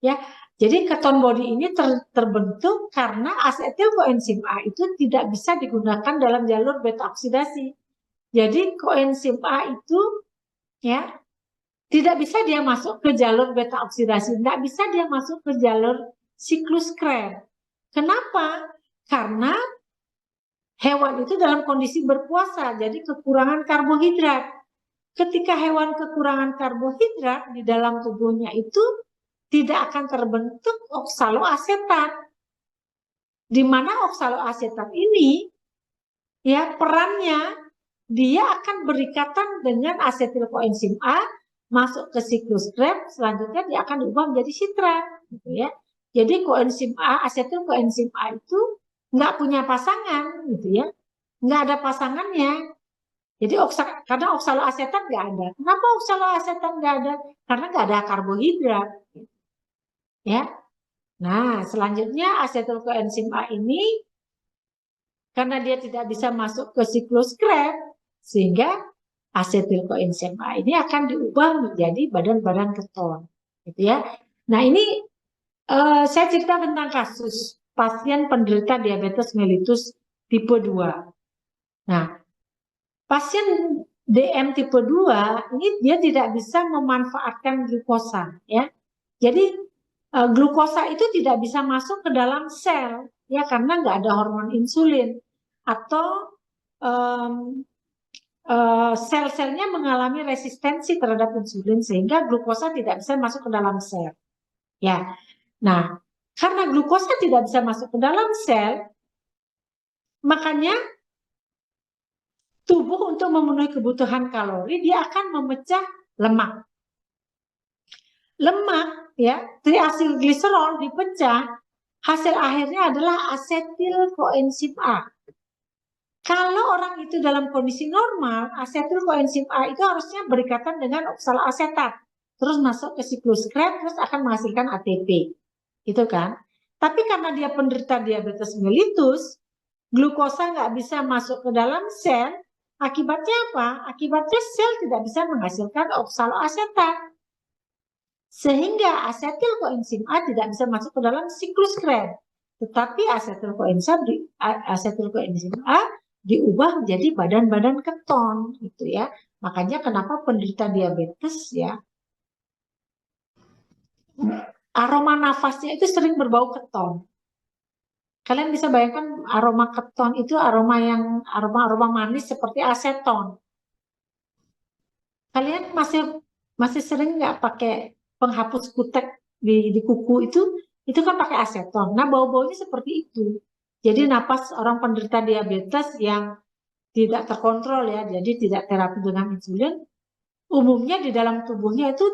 Ya, jadi keton body ini terbentuk karena asetil koenzim A itu tidak bisa digunakan dalam jalur beta oksidasi. Jadi koenzim A itu ya tidak bisa dia masuk ke jalur beta oksidasi, tidak bisa dia masuk ke jalur siklus Krebs. Kenapa? Karena hewan itu dalam kondisi berpuasa, jadi kekurangan karbohidrat. Ketika hewan kekurangan karbohidrat di dalam tubuhnya itu tidak akan terbentuk oksaloasetat. Di mana oksaloasetat ini ya perannya dia akan berikatan dengan asetil koenzim A masuk ke siklus Krebs, selanjutnya dia akan diubah menjadi sitrat, gitu ya. Jadi koenzim A, asetil koenzim A itu nggak punya pasangan, gitu ya, nggak ada pasangannya. Jadi karena oksaloasetat nggak ada. Kenapa oksaloasetat nggak ada? Karena nggak ada karbohidrat, ya. Nah, selanjutnya asetil koenzim A ini karena dia tidak bisa masuk ke siklus Krebs, sehingga asetil koenzim A ini akan diubah menjadi badan-badan keton, gitu ya. Nah ini saya cerita tentang kasus pasien penderita diabetes mellitus tipe 2. Nah, pasien DM tipe 2 ini dia tidak bisa memanfaatkan glukosa, ya. Jadi glukosa itu tidak bisa masuk ke dalam sel, ya karena nggak ada hormon insulin atau sel-selnya mengalami resistensi terhadap insulin sehingga glukosa tidak bisa masuk ke dalam sel. Ya, nah karena glukosa tidak bisa masuk ke dalam sel, makanya tubuh untuk memenuhi kebutuhan kalori dia akan memecah lemak. Lemak, ya, triasilgliserol dipecah, hasil akhirnya adalah asetil koenzim A. Kalau orang itu dalam kondisi normal, asetil koenzim A itu harusnya berikatan dengan oksaloasetat, terus masuk ke siklus Krebs, terus akan menghasilkan ATP, gitu kan? Tapi karena dia penderita diabetes mellitus, glukosa nggak bisa masuk ke dalam sel, akibatnya apa? Akibatnya sel tidak bisa menghasilkan oksaloasetat, sehingga asetil koenzim A tidak bisa masuk ke dalam siklus Krebs. Tetapi asetil koenzim A diubah menjadi badan-badan keton, gitu ya. Makanya kenapa penderita diabetes ya aroma nafasnya itu sering berbau keton. Kalian bisa bayangkan aroma keton itu aroma manis seperti aseton. Kalian masih sering nggak pakai penghapus kutek di kuku itu kan pakai aseton. Nah bau-baunya seperti itu. Jadi napas orang penderita diabetes yang tidak terkontrol ya, jadi tidak terapi dengan insulin, umumnya di dalam tubuhnya itu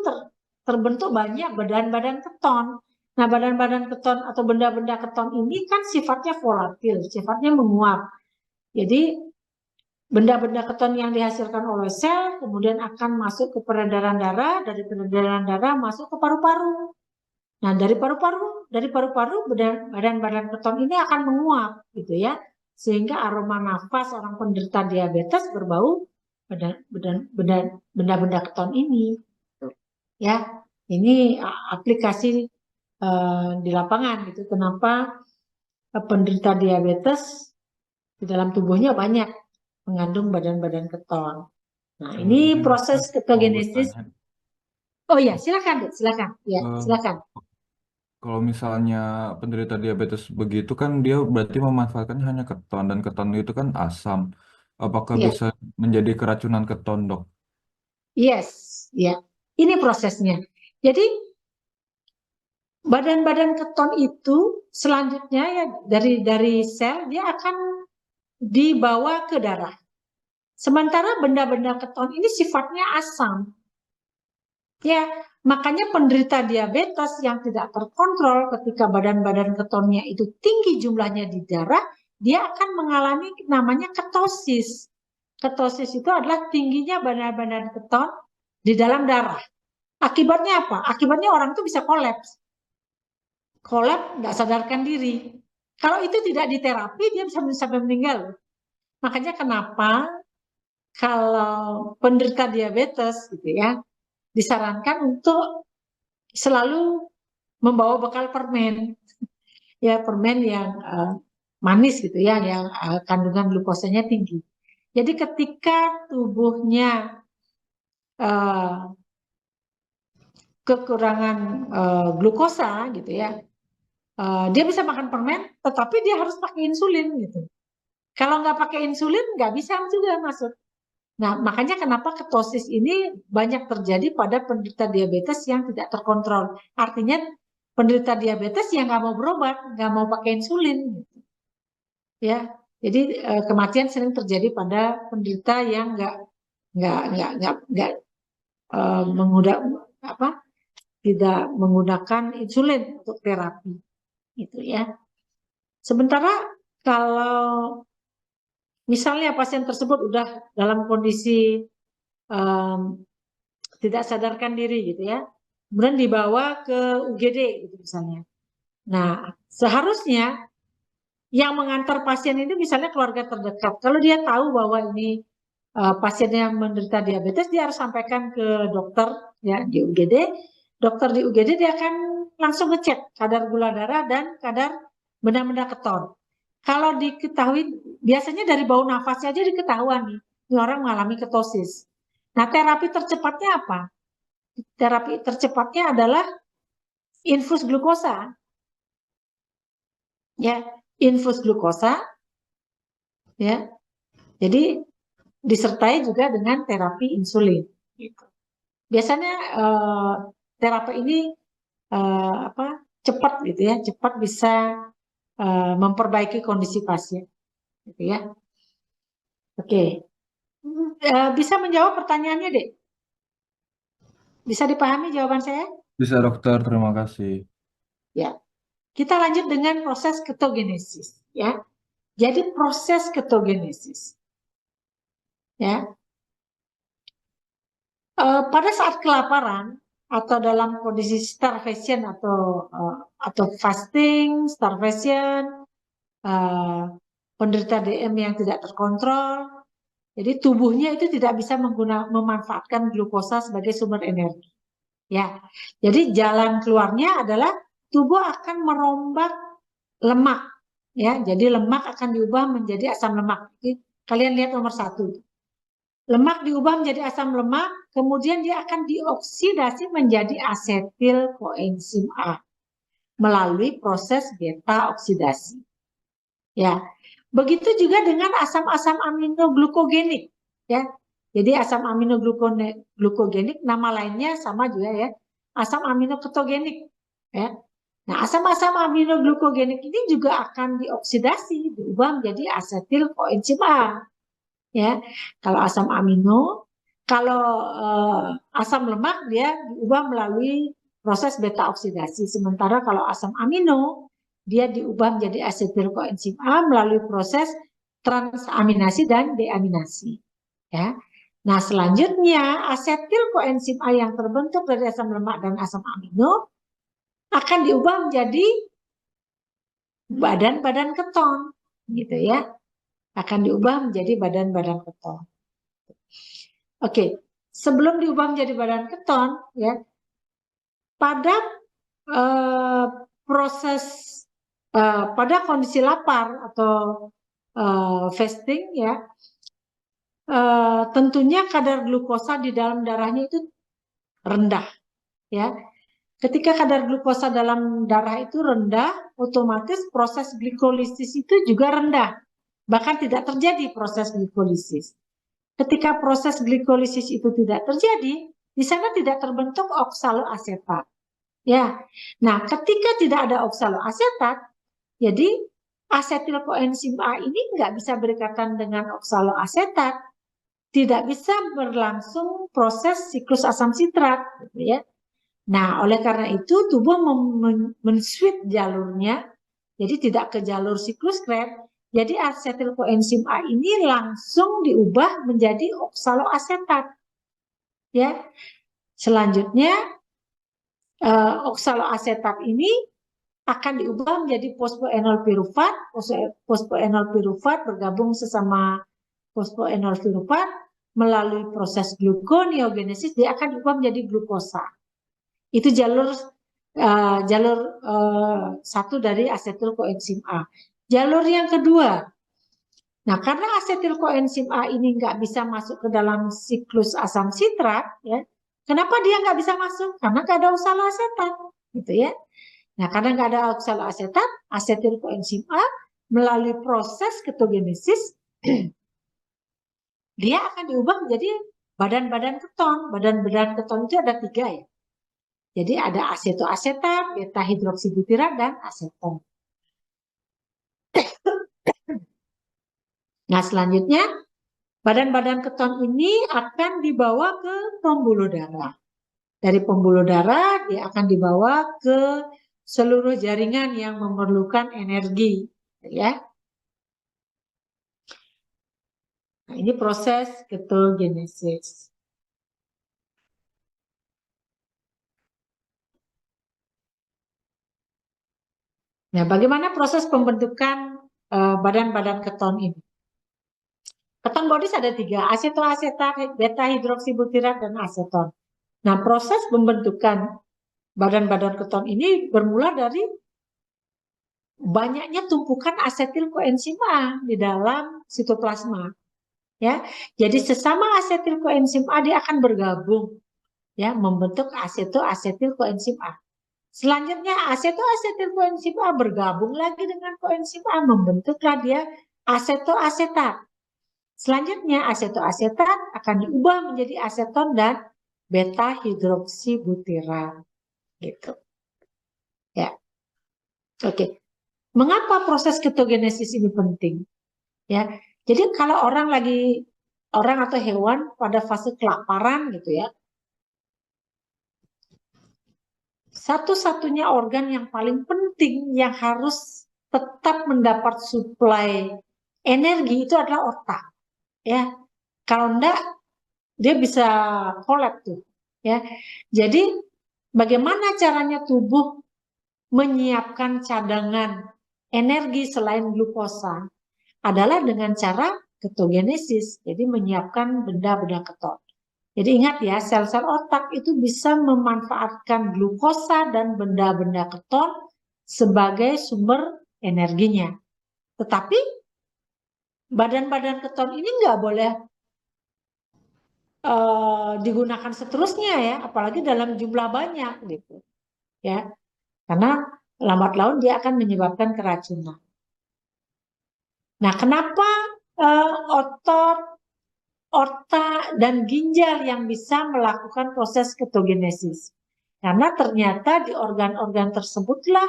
terbentuk banyak badan-badan keton. Nah, badan-badan keton atau benda-benda keton ini kan sifatnya volatil, sifatnya menguap. Jadi benda-benda keton yang dihasilkan oleh sel kemudian akan masuk ke peredaran darah, dari peredaran darah masuk ke paru-paru. Nah, dari paru-paru badan-badan keton ini akan menguap gitu ya. Sehingga aroma nafas orang penderita diabetes berbau benda-benda keton ini. Ya, ini aplikasi di lapangan gitu. Kenapa penderita diabetes di dalam tubuhnya banyak mengandung badan-badan keton. Nah, ini proses ketogenesis. Oh ya, silakan, Dek, silakan. Ya, silakan. Kalau misalnya penderita diabetes begitu kan dia berarti memanfaatkan hanya keton dan keton itu kan asam. Apakah Ya, bisa menjadi keracunan keton, Dok? yes, ya. Ini prosesnya. Jadi badan-badan keton itu selanjutnya ya dari sel dia akan dibawa ke darah. Sementara benda-benda keton ini sifatnya asam. Ya, makanya penderita diabetes yang tidak terkontrol ketika badan-badan ketonnya itu tinggi jumlahnya di darah, dia akan mengalami namanya ketosis. Ketosis itu adalah tingginya badan-badan keton di dalam darah. Akibatnya apa? Akibatnya orang itu bisa kolaps. Kolaps, nggak sadarkan diri. Kalau itu tidak diterapi, dia bisa sampai meninggal. Makanya kenapa kalau penderita diabetes gitu ya, disarankan untuk selalu membawa bekal permen, ya permen yang manis gitu ya, yang kandungan glukosanya tinggi. Jadi ketika tubuhnya kekurangan glukosa gitu ya, dia bisa makan permen, tetapi dia harus pakai insulin gitu. Kalau nggak pakai insulin nggak bisa juga masuk. Nah, makanya kenapa ketosis ini banyak terjadi pada penderita diabetes yang tidak terkontrol. Artinya penderita diabetes yang nggak mau berobat, nggak mau pakai insulin, ya. Jadi kematian sering terjadi pada penderita yang nggak tidak menggunakan insulin untuk terapi, gitu ya. Sementara kalau misalnya pasien tersebut udah dalam kondisi tidak sadarkan diri gitu ya, kemudian dibawa ke UGD gitu misalnya. Nah, seharusnya yang mengantar pasien ini misalnya keluarga terdekat. Kalau dia tahu bahwa ini pasiennya menderita diabetes, dia harus sampaikan ke dokter ya di UGD. Dokter di UGD dia akan langsung ngecek kadar gula darah dan kadar benda-benda keton. Kalau diketahui, biasanya dari bau nafasnya aja diketahuan nih, ini orang mengalami ketosis. Nah, terapi tercepatnya apa? Terapi tercepatnya adalah infus glukosa. Ya, infus glukosa ya. Jadi disertai juga dengan terapi insulin. Biasanya terapi ini cepat gitu ya, cepat bisa memperbaiki kondisi pasien, gitu ya. Oke, bisa menjawab pertanyaannya, Dek? Bisa dipahami jawaban saya? Bisa, Dokter. Terima kasih. Ya, kita lanjut dengan proses ketogenesis, ya. Jadi proses ketogenesis, ya. Pada saat kelaparan atau dalam kondisi starvation atau fasting, starvation, penderita DM yang tidak terkontrol, jadi tubuhnya itu tidak bisa memanfaatkan glukosa sebagai sumber energi. Ya, jadi jalan keluarnya adalah tubuh akan merombak lemak, ya. Jadi lemak akan diubah menjadi asam lemak. Jadi, kalian lihat nomor 1. Lemak diubah menjadi asam lemak, kemudian dia akan dioksidasi menjadi asetil koenzim A melalui proses beta oksidasi. Ya, begitu juga dengan asam-asam amino glukogenik. Ya, jadi asam amino glukogenik nama lainnya sama juga ya, asam amino ketogenik. Ya, nah asam-asam amino glukogenik ini juga akan dioksidasi, diubah menjadi asetil koenzim A. Ya, kalau asam amino, kalau asam lemak dia diubah melalui proses beta oksidasi. Sementara kalau asam amino dia diubah menjadi asetil koenzim A melalui proses transaminasi dan deaminasi. Ya. Nah, selanjutnya asetil koenzim A yang terbentuk dari asam lemak dan asam amino akan diubah menjadi badan-badan keton, gitu ya. Akan diubah menjadi badan-badan keton. Oke, sebelum diubah menjadi badan keton, ya, pada proses pada kondisi lapar atau fasting, ya, tentunya kadar glukosa di dalam darahnya itu rendah, ya. Ketika kadar glukosa dalam darah itu rendah, otomatis proses glikolisis itu juga rendah. Bahkan tidak terjadi proses glikolisis. Ketika proses glikolisis itu tidak terjadi, di sana tidak terbentuk oksaloasetat. Ya. Nah, ketika tidak ada oksaloasetat, jadi asetil koenzim A ini nggak bisa berikatan dengan oksaloasetat, tidak bisa berlangsung proses siklus asam sitrat, gitu ya. Nah, oleh karena itu tubuh men-switch jalurnya, jadi tidak ke jalur siklus Krebs. Jadi asetil koenzim A ini langsung diubah menjadi oksaloasetat. Ya, selanjutnya oksaloasetat ini akan diubah menjadi fosfoenol pirufat. Fosfoenol pirufat bergabung sesama fosfoenol pirufat melalui proses gluconeogenesis, dia akan diubah menjadi glukosa. Itu jalur satu dari asetil koenzim A. Jalur yang kedua, nah karena asetil koenzim A ini nggak bisa masuk ke dalam siklus asam sitrat, ya, kenapa dia nggak bisa masuk? Karena nggak ada oksaloasetat, gitu ya. Nah karena nggak ada oksaloasetat, asetil koenzim A melalui proses ketogenesis dia akan diubah menjadi badan-badan keton. Badan-badan keton itu ada 3, ya. Jadi ada asetoasetat, beta hidroksibutirat, dan aseton. Nah, selanjutnya badan-badan keton ini akan dibawa ke pembuluh darah. Dari pembuluh darah dia akan dibawa ke seluruh jaringan yang memerlukan energi, ya. Nah, ini proses ketogenesis. Nah, bagaimana proses pembentukan badan-badan keton ini? Keton bodies ada 3, asetoasetat, beta hidroksibutirat, dan aseton. Nah, proses pembentukan badan-badan keton ini bermula dari banyaknya tumpukan asetil koenzim A di dalam sitoplasma. Ya, jadi sesama asetil koenzim A dia akan bergabung, ya, membentuk asetoasetil koenzim A. Selanjutnya asetoasetil koenzim A bergabung lagi dengan koenzim A, membentuklah dia asetoasetat. Selanjutnya asetoasetat akan diubah menjadi aseton dan beta hidroksibutirat, gitu. Ya, oke. Mengapa proses ketogenesis ini penting? Ya, jadi kalau orang atau hewan pada fase kelaparan, gitu ya, satu-satunya organ yang paling penting yang harus tetap mendapat suplai energi itu adalah otak. Ya, kalau enggak dia bisa kolaps tuh, ya. Jadi bagaimana caranya tubuh menyiapkan cadangan energi selain glukosa adalah dengan cara ketogenesis, jadi menyiapkan benda-benda keton. Jadi ingat ya, sel-sel otak itu bisa memanfaatkan glukosa dan benda-benda keton sebagai sumber energinya. Tetapi badan-badan keton ini nggak boleh digunakan seterusnya, ya, apalagi dalam jumlah banyak, gitu, ya, karena lambat laun dia akan menyebabkan keracunan. Nah, kenapa otot, otak, dan ginjal yang bisa melakukan proses ketogenesis? Karena ternyata di organ-organ tersebutlah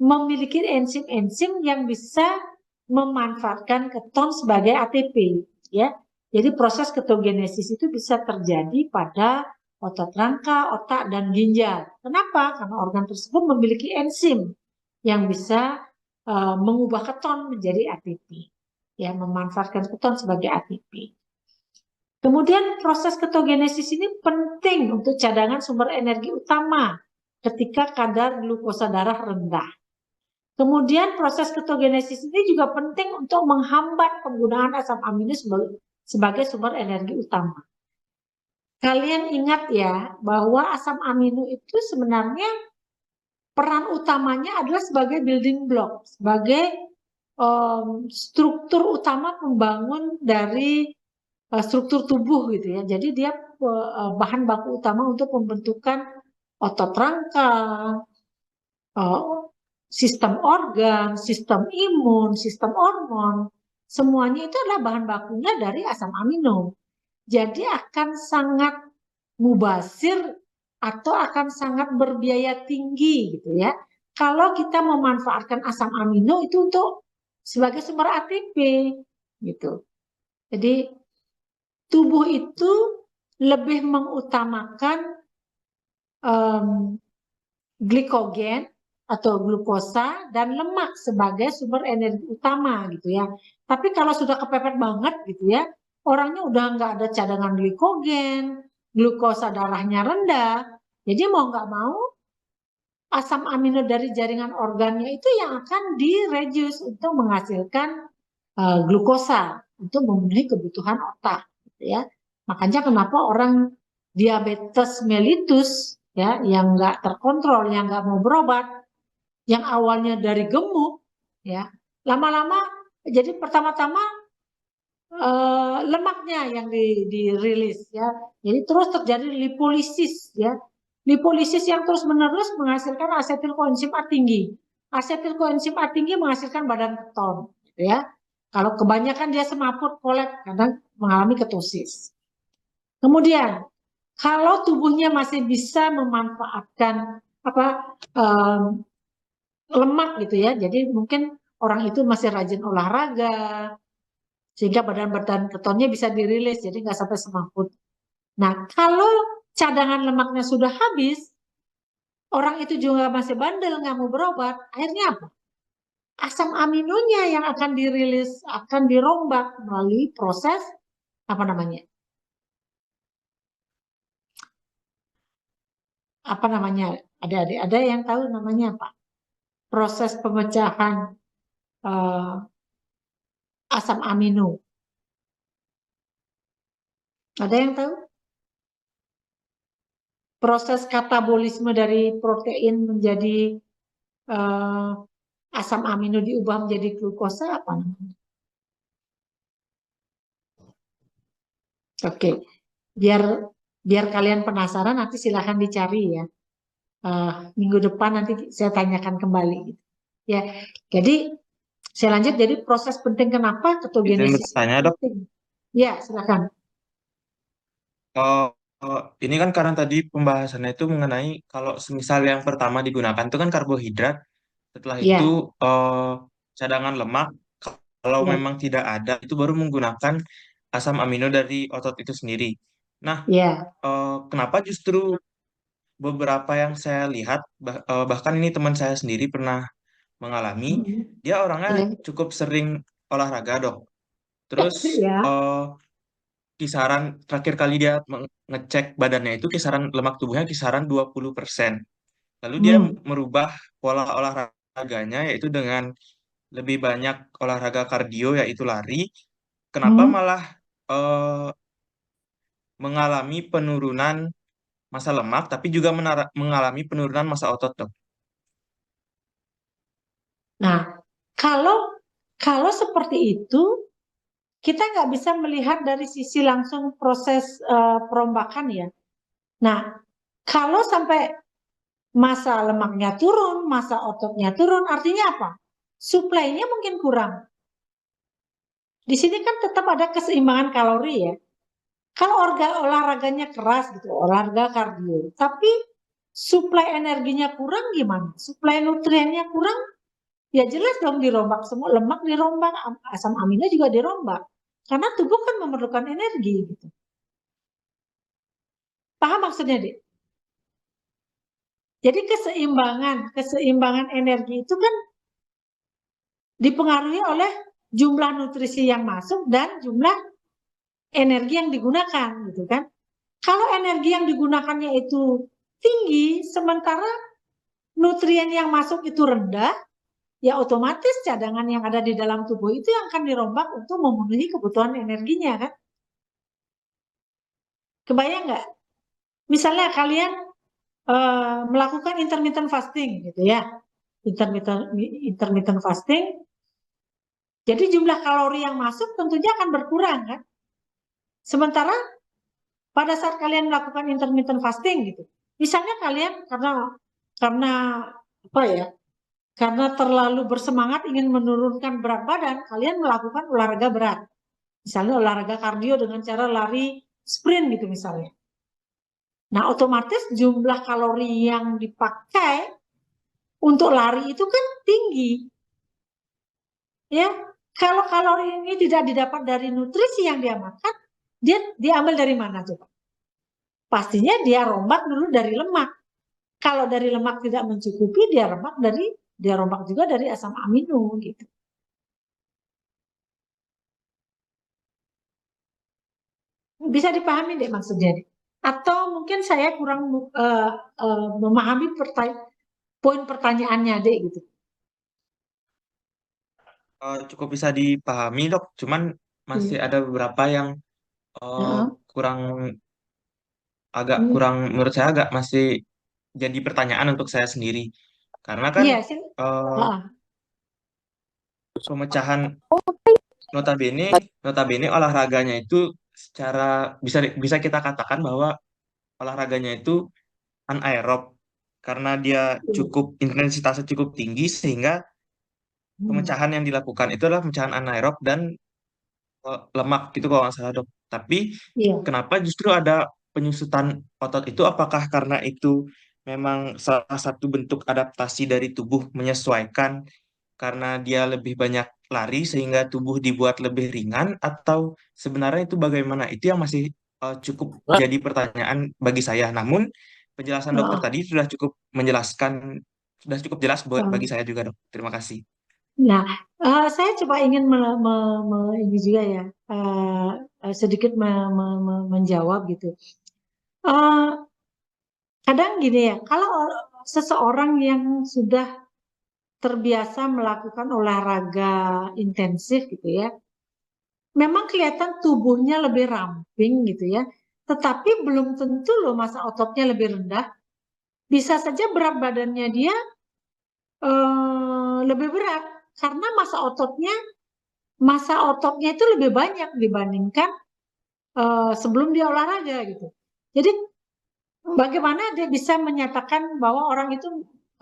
memiliki enzim-enzim yang bisa memanfaatkan keton sebagai ATP, ya. Jadi proses ketogenesis itu bisa terjadi pada otot rangka, otak, dan ginjal. Kenapa? Karena organ tersebut memiliki enzim yang bisa mengubah keton menjadi ATP. Ya, memanfaatkan keton sebagai ATP. Kemudian proses ketogenesis ini penting untuk cadangan sumber energi utama ketika kadar glukosa darah rendah. Kemudian proses ketogenesis ini juga penting untuk menghambat penggunaan asam amino sebagai sumber energi utama. Kalian ingat ya bahwa asam amino itu sebenarnya peran utamanya adalah sebagai building block, sebagai struktur utama pembangun dari struktur tubuh gitu ya. Jadi dia bahan baku utama untuk pembentukan otot rangka, sistem organ, sistem imun, sistem hormon. Semuanya itu adalah bahan bakunya dari asam amino. Jadi akan sangat mubazir atau akan sangat berbiaya tinggi gitu ya. Kalau kita memanfaatkan asam amino itu untuk sebagai sumber ATP gitu. Jadi tubuh itu lebih mengutamakan glikogen atau glukosa dan lemak sebagai sumber energi utama gitu ya. Tapi kalau sudah kepepet banget gitu ya, orangnya udah nggak ada cadangan glikogen, glukosa darahnya rendah, jadi mau nggak mau asam amino dari jaringan organnya itu yang akan direduce untuk menghasilkan glukosa untuk memenuhi kebutuhan otak gitu ya. Makanya kenapa orang diabetes mellitus ya yang nggak terkontrol, yang nggak mau berobat, yang awalnya dari gemuk ya, lama-lama jadi pertama-tama lemaknya yang dirilis ya. Jadi terus terjadi lipolisis ya. Lipolisis yang terus-menerus menghasilkan asetil koenzim A tinggi. Asetil koenzim A tinggi menghasilkan badan keton gitu ya. Kalau kebanyakan dia semaput, kolek, kadang mengalami ketosis. Kemudian kalau tubuhnya masih bisa memanfaatkan lemak gitu ya, jadi mungkin orang itu masih rajin olahraga sehingga badan-badan ketonnya bisa dirilis, jadi nggak sampai semaput. Nah, kalau cadangan lemaknya sudah habis, orang itu juga masih bandel nggak mau berobat, akhirnya apa? Asam aminonya yang akan dirilis, akan dirombak melalui proses apa namanya? Apa namanya? Ada yang tahu namanya apa? Proses pemecahan asam amino. Ada yang tahu? Proses katabolisme dari protein menjadi asam amino diubah menjadi glukosa apa namanya? Oke, biar kalian penasaran nanti silahkan dicari ya. Minggu depan nanti saya tanyakan kembali. Ya, jadi saya lanjut. Jadi proses penting kenapa ketogenesis bertanya, Dok. penting? Ya, silakan. Ini kan karena tadi pembahasannya itu mengenai kalau semisal yang pertama digunakan itu kan karbohidrat, setelah Ya, itu cadangan lemak, kalau ya, memang tidak ada itu baru menggunakan asam amino dari otot itu sendiri. Nah, ya. kenapa justru beberapa yang saya lihat, bahkan ini teman saya sendiri pernah mengalami, dia orangnya Ya, cukup sering olahraga, Dok. Terus ya. kisaran terakhir kali dia ngecek badannya itu kisaran lemak tubuhnya kisaran 20%. Lalu dia Hmm. merubah pola olahraganya yaitu dengan lebih banyak olahraga kardio yaitu lari. Kenapa Hmm. malah eh, mengalami penurunan massa lemak tapi juga mengalami penurunan massa otot, Dok? Nah, kalau seperti itu, kita nggak bisa melihat dari sisi langsung proses perombakan ya. Nah, kalau sampai massa lemaknya turun, massa ototnya turun, artinya apa? Suplainya mungkin kurang. Di sini kan tetap ada keseimbangan kalori ya. Kalau olahraganya keras gitu, olahraga kardio, tapi suplai energinya kurang gimana? Suplai nutriennya kurang, ya jelas dong dirombak semua, lemak dirombak, asam amino juga dirombak. Karena tubuh kan memerlukan energi gitu. Paham maksudnya, Dek? Jadi keseimbangan energi itu kan dipengaruhi oleh jumlah nutrisi yang masuk dan jumlah energi yang digunakan, gitu kan? Kalau energi yang digunakannya itu tinggi, sementara nutrien yang masuk itu rendah, ya otomatis cadangan yang ada di dalam tubuh itu yang akan dirombak untuk memenuhi kebutuhan energinya, kan? Kebayang nggak? Misalnya kalian melakukan intermittent fasting, gitu ya, intermittent fasting, jadi jumlah kalori yang masuk tentunya akan berkurang, kan? Sementara pada saat kalian melakukan intermittent fasting, gitu, misalnya kalian karena apa ya? Karena terlalu bersemangat ingin menurunkan berat badan, kalian melakukan olahraga berat. Misalnya olahraga kardio dengan cara lari sprint gitu misalnya. Nah, otomatis jumlah kalori yang dipakai untuk lari itu kan tinggi. Ya, kalau kalori ini tidak didapat dari nutrisi yang dia makan, dia diambil dari mana coba? Pastinya dia rombak dulu dari lemak. Kalau dari lemak tidak mencukupi, dia rombak juga dari asam amino gitu. Bisa dipahami deh maksudnya. Atau mungkin saya kurang memahami poin pertanyaannya deh gitu. Cukup bisa dipahami dok, cuman masih ada beberapa yang eh, Heeh. kurang agak Hmm. kurang menurut saya agak masih jadi pertanyaan untuk saya sendiri. Karena kan Iya sih. eh, Heeh. pemecahan notabene notabene olahraganya itu secara bisa bisa kita katakan bahwa olahraganya itu anaerob karena dia cukup intensitasnya cukup tinggi sehingga Hmm. pemecahan yang dilakukan itu adalah pemecahan anaerob dan lemak gitu kalau nggak salah dok. Tapi Iya. kenapa justru ada penyusutan otot itu? Apakah karena itu memang salah satu bentuk adaptasi dari tubuh menyesuaikan karena dia lebih banyak lari sehingga tubuh dibuat lebih ringan atau sebenarnya itu bagaimana? Itu yang masih cukup jadi pertanyaan bagi saya. Namun penjelasan dokter Heeh. tadi sudah cukup jelas Heeh. bagi saya juga dok. Terima kasih. Nah, saya coba ingin ini juga ya, sedikit menjawab gitu. Eh, Kadang gini ya, kalau seseorang yang sudah terbiasa melakukan olahraga intensif gitu ya, memang kelihatan tubuhnya lebih ramping gitu ya, tetapi belum tentu loh massa ototnya lebih rendah. Bisa saja berat badannya dia lebih berat karena massa ototnya itu lebih banyak dibandingkan sebelum dia olahraga gitu. Jadi bagaimana dia bisa menyatakan bahwa orang itu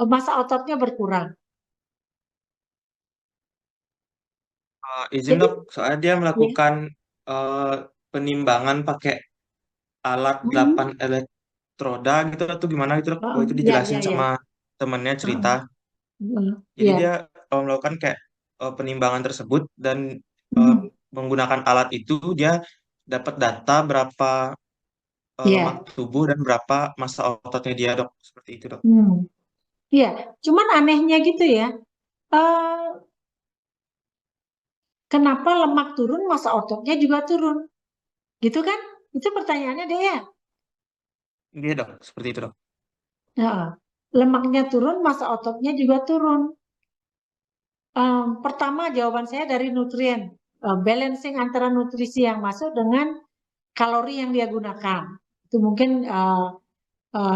massa ototnya berkurang? Izin Jadi dok, soalnya dia ya, melakukan eh, penimbangan pakai alat 8 elektroda gitu atau gimana gitu dok. Oh itu ya, ya, dijelasin ya, sama temennya cerita. Jadi dia ya, melakukan kayak penimbangan tersebut dan eh, Hmm. menggunakan alat itu dia dapat data berapa lemak Ya, tubuh dan berapa massa ototnya dia dok. Seperti itu dok. hmm. Ya. Cuman anehnya gitu ya. eh, Kenapa lemak turun, massa ototnya juga turun? Gitu kan? Itu pertanyaannya deh ya. Iya dok, seperti itu dok. Nah, lemaknya turun, massa ototnya juga turun. Pertama jawaban saya dari nutrien. Balancing antara nutrisi yang masuk dengan kalori yang dia gunakan. Itu mungkin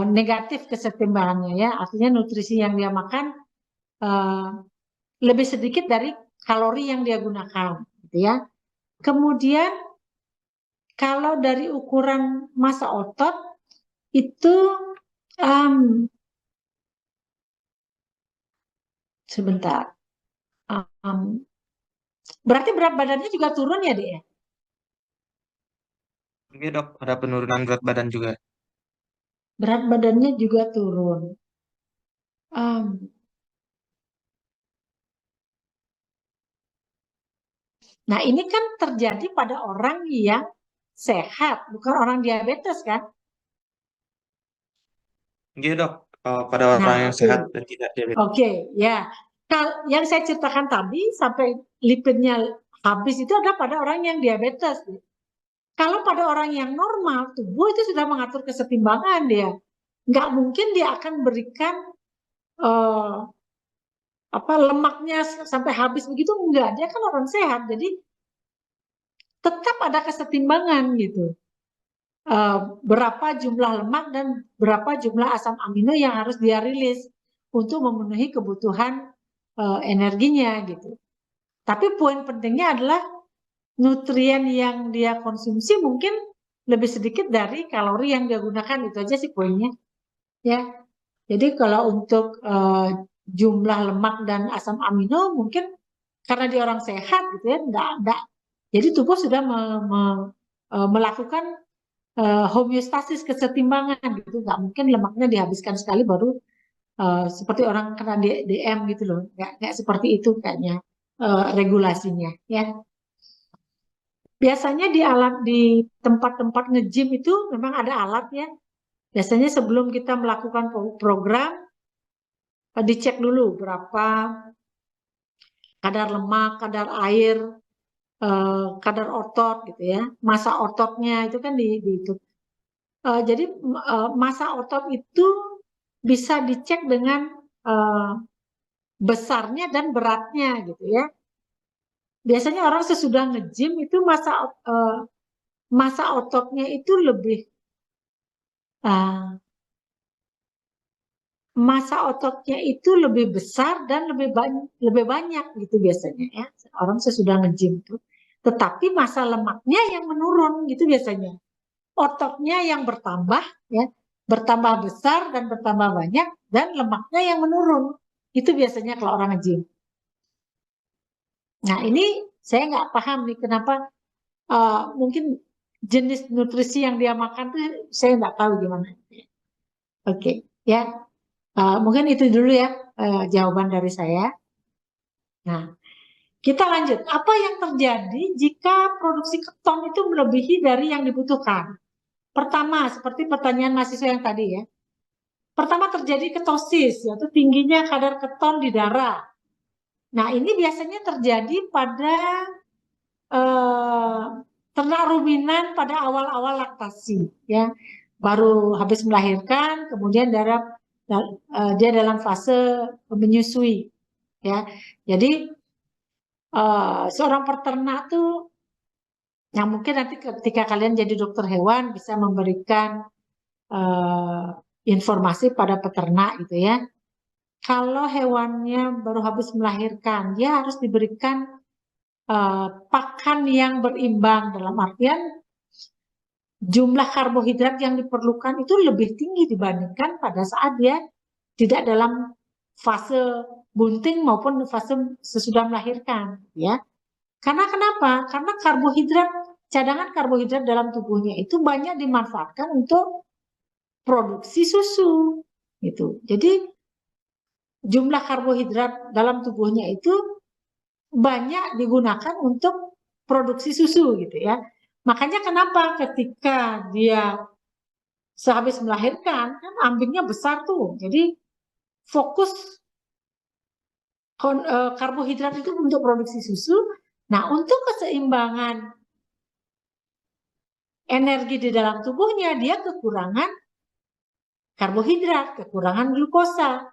negatif kesetimbangannya ya. Artinya nutrisi yang dia makan eh, lebih sedikit dari kalori yang dia gunakan, gitu ya. Kemudian kalau dari ukuran massa otot itu em, sebentar, em, berarti berat badannya juga turun ya, Dek ya? Iya dok, ada penurunan berat badan juga. Berat badannya juga turun. Em, Nah, ini kan terjadi pada orang yang sehat, bukan orang diabetes kan? Iya dok, pada orang Nah, yang oke. sehat dan tidak diabetes. Oke, ya. Yang saya ceritakan tadi sampai lipidnya habis itu ada pada orang yang diabetes. Kalau pada orang yang normal, tubuh itu sudah mengatur kesetimbangan dia. Nggak mungkin dia akan berikan eh, lemaknya sampai habis begitu, enggak. Dia kan orang sehat, jadi tetap ada kesetimbangan gitu. Berapa jumlah lemak dan berapa jumlah asam amino yang harus dia rilis untuk memenuhi kebutuhan energinya gitu. Tapi poin pentingnya adalah nutrien yang dia konsumsi mungkin lebih sedikit dari kalori yang dia gunakan, itu aja sih poinnya ya. Jadi kalau untuk jumlah lemak dan asam amino mungkin karena dia orang sehat gitu ya, enggak. Jadi tubuh sudah melakukan homeostasis, kesetimbangan gitu. Nggak mungkin lemaknya dihabiskan sekali baru seperti orang kena DM gitu loh. Nggak seperti itu kayaknya regulasinya ya. Biasanya di tempat-tempat nge-gym itu memang ada alat ya. Biasanya sebelum kita melakukan program dicek dulu berapa kadar lemak, kadar air, kadar otot gitu ya. Massa ototnya itu kan itu. Jadi massa otot itu bisa dicek dengan besarnya dan beratnya gitu ya. Biasanya orang sesudah nge-gym itu massa ototnya itu lebih massa ototnya itu lebih besar dan lebih banyak gitu biasanya ya. Orang sesudah nge-gym itu. Tetapi massa lemaknya yang menurun gitu biasanya. Ototnya yang bertambah ya, bertambah besar dan bertambah banyak, dan lemaknya yang menurun. Itu biasanya kalau orang nge-gym. Nah ini saya nggak paham nih kenapa mungkin jenis nutrisi yang dia makan tuh saya nggak tahu gimana. Oke, ya mungkin itu dulu ya jawaban dari saya. Nah kita lanjut. Apa yang terjadi jika produksi keton itu melebihi dari yang dibutuhkan? Pertama, seperti pertanyaan mahasiswa yang tadi ya. Pertama terjadi ketosis, yaitu tingginya kadar keton di darah. Nah ini biasanya terjadi pada ternak ruminan pada awal-awal laktasi, ya, baru habis melahirkan, kemudian dia dalam fase menyusui, ya. Jadi seorang peternak tuh, yang mungkin nanti ketika kalian jadi dokter hewan bisa memberikan informasi pada peternak gitu ya. Kalau hewannya baru habis melahirkan, dia harus diberikan pakan yang berimbang, dalam artian jumlah karbohidrat yang diperlukan itu lebih tinggi dibandingkan pada saat dia tidak dalam fase bunting maupun fase sesudah melahirkan, ya. Karena kenapa? Karena cadangan karbohidrat dalam tubuhnya itu banyak dimanfaatkan untuk produksi susu, gitu. Jadi jumlah karbohidrat dalam tubuhnya itu banyak digunakan untuk produksi susu gitu ya. Makanya kenapa ketika dia sehabis melahirkan kan ambingnya besar tuh. Jadi fokus karbohidrat itu untuk produksi susu. Nah, untuk keseimbangan energi di dalam tubuhnya dia kekurangan karbohidrat, kekurangan glukosa.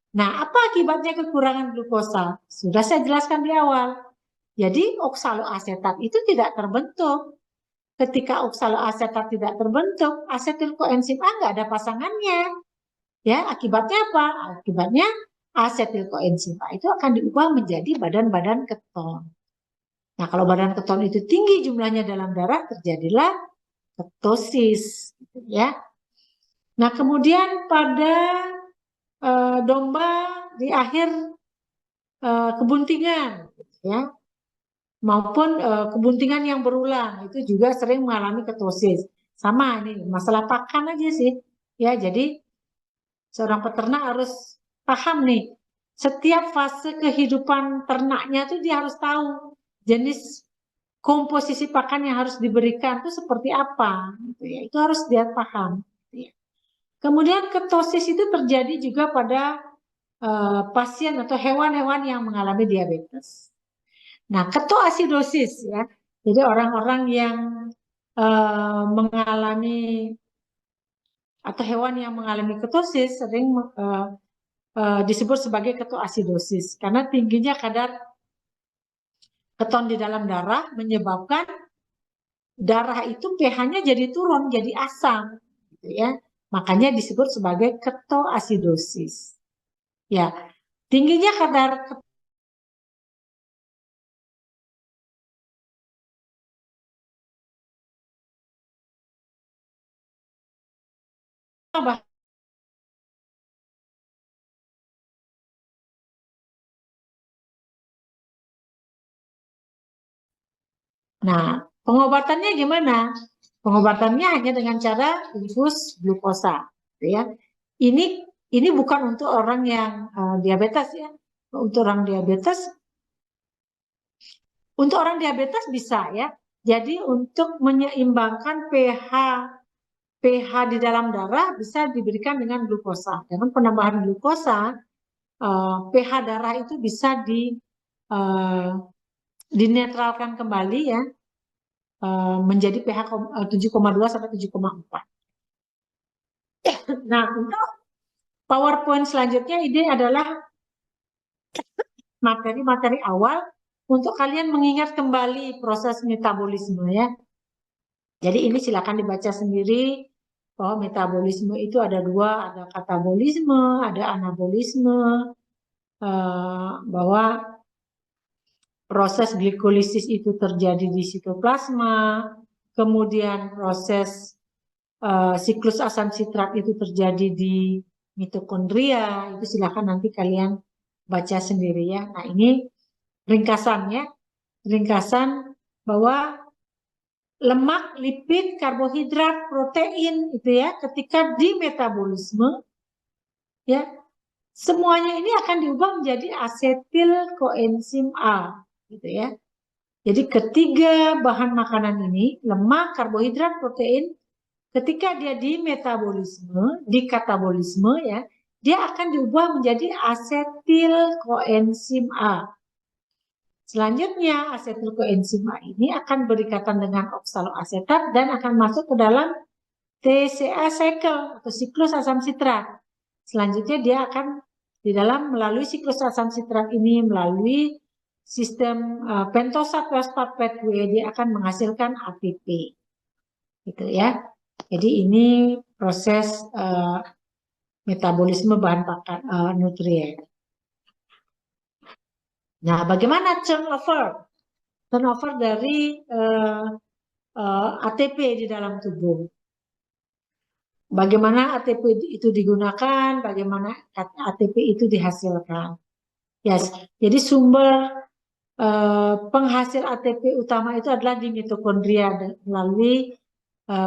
Nah, apa akibatnya kekurangan glukosa? Sudah saya jelaskan di awal. Jadi oksaloasetat itu tidak terbentuk. Ketika oksaloasetat tidak terbentuk, asetil koenzim A nggak ada pasangannya. Ya, akibatnya apa? Akibatnya asetil koenzim A itu akan diubah menjadi badan-badan keton. Nah, kalau badan keton itu tinggi jumlahnya dalam darah, terjadilah ketosis, gitu ya. Nah, kemudian pada domba di akhir kebuntingan, ya, maupun kebuntingan yang berulang itu juga sering mengalami ketosis. Sama ini masalah pakan aja sih, ya. Jadi seorang peternak harus paham nih, setiap fase kehidupan ternaknya tuh dia harus tahu jenis komposisi pakan yang harus diberikan itu seperti apa, gitu ya. Itu harus dia paham. Gitu ya. Kemudian ketosis itu terjadi juga pada pasien atau hewan-hewan yang mengalami diabetes. Nah, ketoasidosis ya. Jadi orang-orang yang mengalami atau hewan yang mengalami ketosis sering disebut sebagai ketoasidosis karena tingginya kadar keton di dalam darah menyebabkan darah itu pH-nya jadi turun, jadi asam, gitu ya. Makanya disebut sebagai ketoasidosis. Ya, tingginya kadar keton. Nah, pengobatannya gimana? Pengobatannya hanya dengan cara infus glukosa, gitu ya. Ini bukan untuk orang yang diabetes ya. Untuk orang diabetes bisa ya. Jadi untuk menyeimbangkan pH di dalam darah bisa diberikan dengan glukosa. Dengan penambahan glukosa, pH darah itu bisa dinetralkan kembali ya. Menjadi pH 7,2 sampai 7,4. Nah, untuk PowerPoint selanjutnya ini adalah materi-materi awal untuk kalian mengingat kembali proses metabolisme ya. Jadi ini silakan dibaca sendiri bahwa metabolisme itu ada dua, ada katabolisme, ada anabolisme, bahwa proses glikolisis itu terjadi di sitoplasma, kemudian proses siklus asam sitrat itu terjadi di mitokondria, itu silakan nanti kalian baca sendiri ya. Nah ini ringkasannya, ringkasan bahwa lemak, lipid, karbohidrat, protein itu ya, ketika di metabolisme ya, semuanya ini akan diubah menjadi asetil koenzim A gitu ya. Jadi ketiga bahan makanan ini, lemak, karbohidrat, protein, ketika dia di metabolisme, di katabolisme ya, dia akan diubah menjadi asetil koenzim A. Selanjutnya asetil koenzim A ini akan berikatan dengan oksaloasetat dan akan masuk ke dalam TCA cycle atau siklus asam sitrat. Selanjutnya dia akan di dalam melalui siklus asam sitrat ini melalui sistem pentosat fosfat pathway dia akan menghasilkan ATP. Gitu ya. Jadi ini proses metabolisme bahan pakan nutrien. Nah, bagaimana turnover? Turnover dari ATP di dalam tubuh. Bagaimana ATP itu digunakan, bagaimana ATP itu dihasilkan. Yes. Jadi sumber penghasil ATP utama itu adalah di mitokondria melalui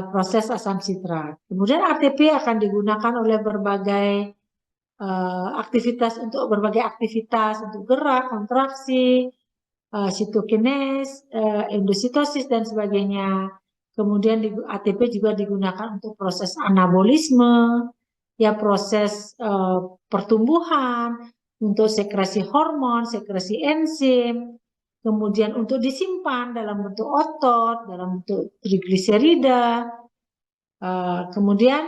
proses asam sitrat. Kemudian ATP akan digunakan oleh berbagai aktivitas untuk gerak, kontraksi, sitokines, endositosis dan sebagainya. Kemudian ATP juga digunakan untuk proses anabolisme, ya proses pertumbuhan, untuk sekresi hormon, sekresi enzim, kemudian untuk disimpan dalam bentuk otot, dalam bentuk trigliserida, kemudian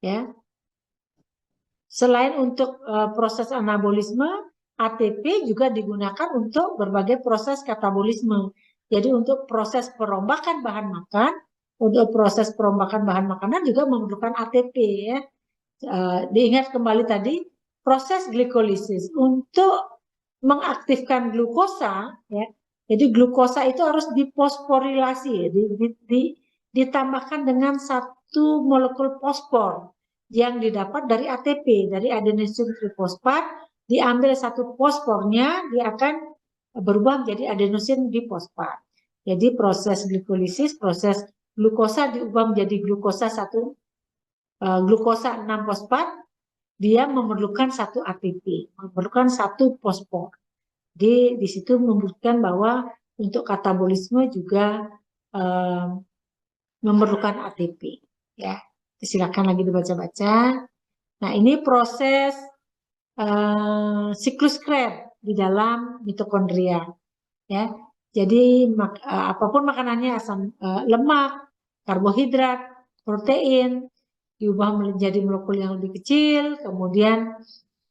ya. Selain untuk proses anabolisme, ATP juga digunakan untuk berbagai proses katabolisme. Jadi untuk proses perombakan bahan makan, untuk proses perombakan bahan makanan juga memerlukan ATP ya. Diingat kembali tadi proses glikolisis untuk mengaktifkan glukosa ya. Jadi glukosa itu harus diposforilasi, ditambahkan dengan satu molekul fosfor yang didapat dari ATP, dari adenosin trifosfat, diambil satu fosfornya, dia akan berubah menjadi adenosin difosfat. Jadi proses glikolisis, proses glukosa diubah menjadi glukosa 6-fosfat, dia memerlukan satu ATP, memerlukan satu fosfor. Di situ membuktikan bahwa untuk katabolisme juga memerlukan ATP. Ya, silakan lagi dibaca-baca. Nah, ini proses siklus Krebs di dalam mitokondria. Ya, jadi apapun makanannya, asam lemak, karbohidrat, protein, diubah menjadi molekul yang lebih kecil, kemudian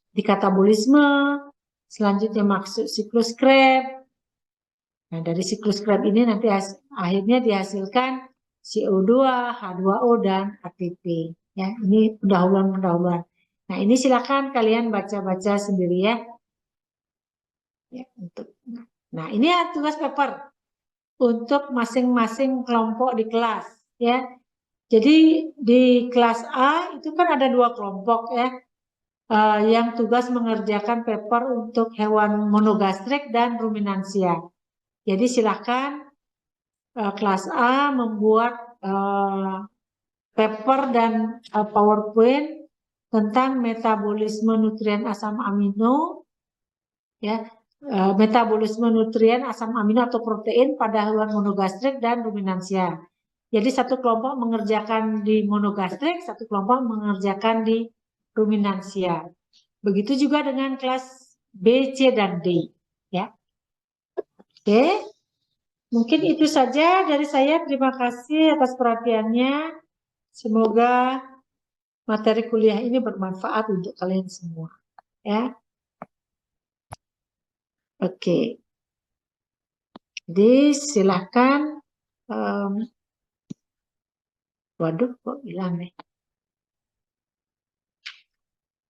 di katabolisme, selanjutnya masuk siklus Krebs. Nah, dari siklus Krebs ini nanti akhirnya dihasilkan CO2, H2O, dan ATP. Ya, ini pendahuluan-pendahuluan. Nah, ini silakan kalian baca-baca sendiri ya. Ya, nah, ini ya tugas paper untuk masing-masing kelompok di kelas ya. Jadi di kelas A itu kan ada 2 kelompok ya, yang tugas mengerjakan paper untuk hewan monogastrik dan ruminansia. Jadi silakan kelas A membuat paper dan PowerPoint tentang metabolisme nutrien asam amino ya, metabolisme nutrien asam amino atau protein pada hewan monogastrik dan ruminansia. Jadi satu kelompok mengerjakan di monogastrik, satu kelompok mengerjakan di ruminansia. Begitu juga dengan kelas B, C, dan D. Ya. Oke, mungkin itu saja dari saya. Terima kasih atas perhatiannya. Semoga materi kuliah ini bermanfaat untuk kalian semua. Ya. Oke. Jadi silakan. Waduh, kok hilang nih?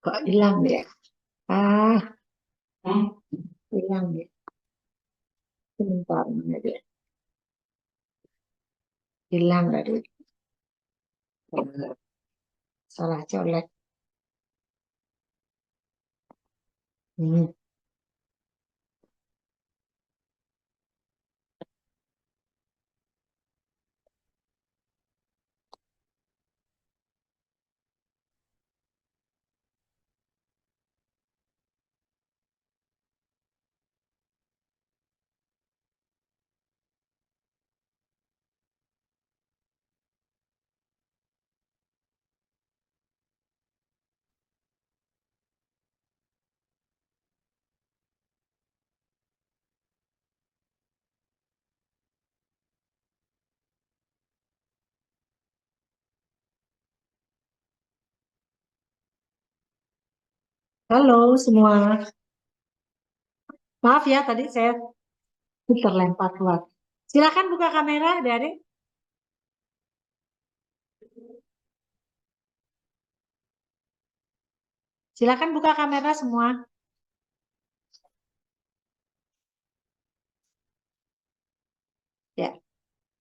Kok hilang ya? Hilang ya. Sebentar, mana dia? Hilang dari. Salah colek. Halo semua. Maaf ya, tadi saya terlempar keluar. Silakan buka kamera, Adik-adik. Silakan buka kamera semua. Ya.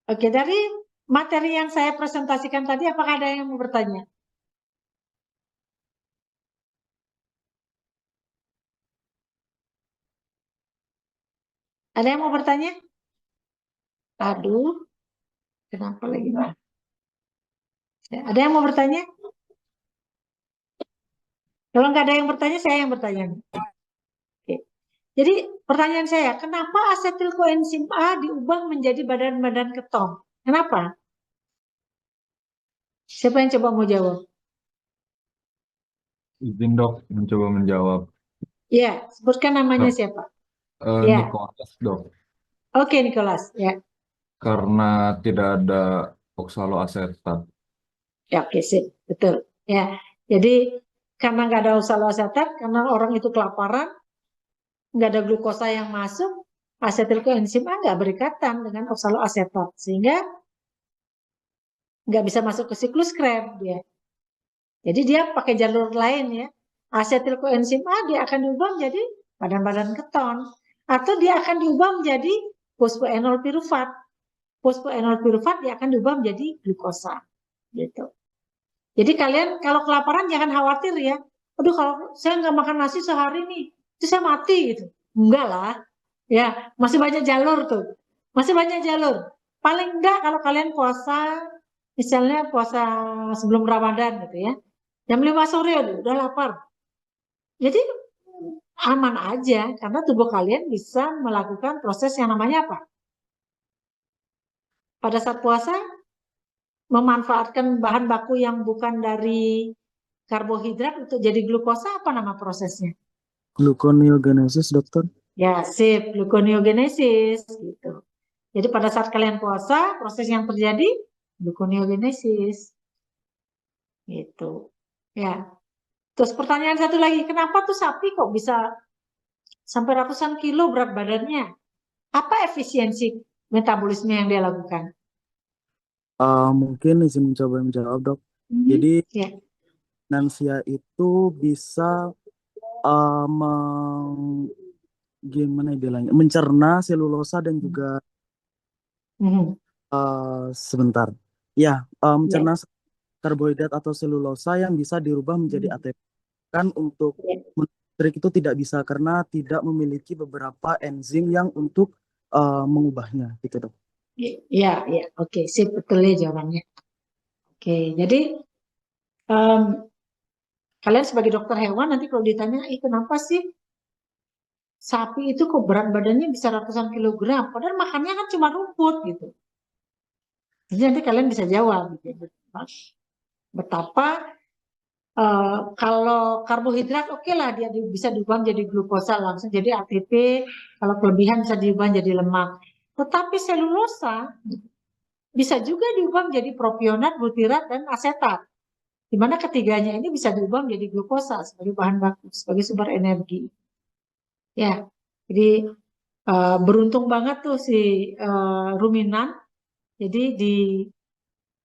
Oke, dari materi yang saya presentasikan tadi, apakah ada yang mau bertanya? Ada yang mau bertanya? Aduh, kenapa lagi? Ya, ada yang mau bertanya? Kalau nggak ada yang bertanya, saya yang bertanya. Oke. Jadi pertanyaan saya, kenapa asetil koenzim A diubah menjadi badan-badan keton? Kenapa? Siapa yang coba mau jawab? Izin dok, mencoba menjawab. Ya, sebutkan namanya Dok, siapa? Ya. Nicholas dok, Oke, Nicholas. Ya. karena tidak ada oksaloasetat. Ya, oke, sip. Betul. Ya. Jadi karena nggak ada oksaloasetat, karena orang itu kelaparan, nggak ada glukosa yang masuk, asetil koenzim A nggak berikatan dengan oksaloasetat, sehingga nggak bisa masuk ke siklus Krebs dia. Jadi dia pakai jalur lain ya. Asetil koenzim A dia akan diubah menjadi badan-badan keton, atau dia akan diubah menjadi fosfoenol pirufat. Fosfoenol pirufat dia akan diubah menjadi glukosa, gitu. Jadi kalian kalau kelaparan jangan khawatir ya. Aduh, kalau saya nggak makan nasi sehari nih, itu saya mati gitu. Enggak lah. Ya, masih banyak jalur tuh. Masih banyak jalur. Paling enggak kalau kalian puasa, misalnya puasa sebelum Ramadan gitu ya. Jam 5 sore udah lapar. Jadi aman aja karena tubuh kalian bisa melakukan proses yang namanya apa? pada saat puasa memanfaatkan bahan baku yang bukan dari karbohidrat untuk jadi glukosa, apa nama prosesnya? Gluconeogenesis, dokter. Ya, sip, gluconeogenesis gitu. Jadi pada saat kalian puasa, proses yang terjadi gluconeogenesis. Gitu. Ya. Terus pertanyaan satu lagi, kenapa tuh sapi kok bisa sampai ratusan kilo berat badannya? Apa efisiensi metabolisme yang dia lakukan? Mungkin izin mencoba menjawab, dok. Jadi Ya. lansia itu bisa gimana ya bilangnya, mencerna selulosa dan juga Mhm. sebentar. Ya, mencerna karbohidrat atau selulosa yang bisa dirubah menjadi ATP. Kan untuk Ya. listrik itu tidak bisa karena tidak memiliki beberapa enzim yang untuk mengubahnya, gitu, dok. Ya, ya, oke, sip, betul ya jawabannya. Oke, jadi kalian sebagai dokter hewan nanti kalau ditanya, kenapa sih sapi itu kok berat badannya bisa ratusan kilogram, padahal makannya kan cuma rumput gitu. Jadi nanti kalian bisa jawab gitu. Betapa kalau karbohidrat oke lah dia bisa diubah menjadi glukosa langsung jadi ATP, kalau kelebihan bisa diubah menjadi lemak. Tetapi selulosa bisa juga diubah menjadi propionat, butirat, dan asetat. Di mana ketiganya ini bisa diubah menjadi glukosa sebagai bahan baku, sebagai sumber energi. Ya, jadi beruntung banget tuh si ruminan. Jadi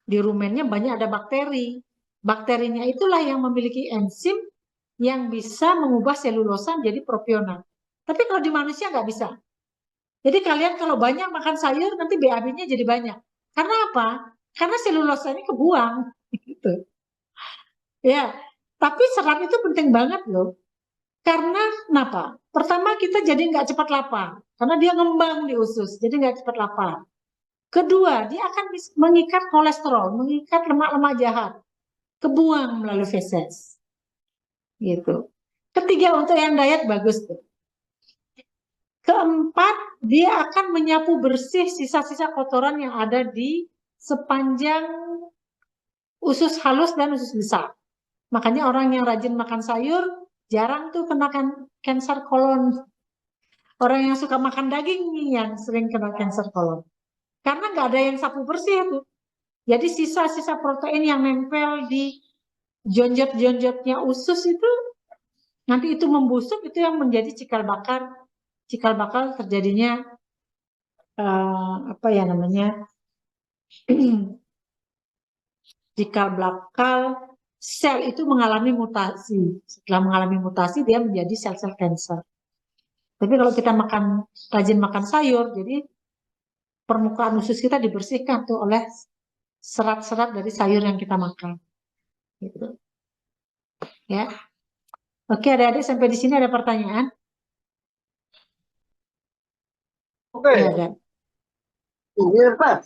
di rumennya banyak ada bakteri. Bakterinya itulah yang memiliki enzim yang bisa mengubah selulosa menjadi propionat. Tapi kalau di manusia nggak bisa. Jadi kalian kalau banyak makan sayur nanti BAB-nya jadi banyak. Karena apa? Karena selulosa ini kebuang. Gitu. Ya, tapi serat itu penting banget loh. Karena kenapa? Pertama kita jadi nggak cepat lapar. Karena dia ngembang di usus, jadi nggak cepat lapar. Kedua, dia akan mengikat kolesterol, mengikat lemak-lemak jahat. Kebuang melalui feses. Gitu. Ketiga, untuk yang diet bagus tuh. Keempat, dia akan menyapu bersih sisa-sisa kotoran yang ada di sepanjang usus halus dan usus besar. Makanya orang yang rajin makan sayur jarang tuh kena kanker kolon. Orang yang suka makan daging nih yang sering kena kanker kolon. Karena nggak ada yang sapu bersih itu. Jadi sisa-sisa protein yang nempel di jonjot-jonjotnya usus itu nanti itu membusuk, itu yang menjadi cikal bakal terjadinya apa ya namanya cikal bakal sel itu mengalami mutasi. Setelah mengalami mutasi dia menjadi sel-sel kanker. Tapi kalau kita rajin makan sayur, jadi permukaan usus kita dibersihkan tuh oleh serat-serat dari sayur yang kita makan. Gitu. Ya. Oke, adik-adik sampai di sini ada pertanyaan? Oke. Ya, ada.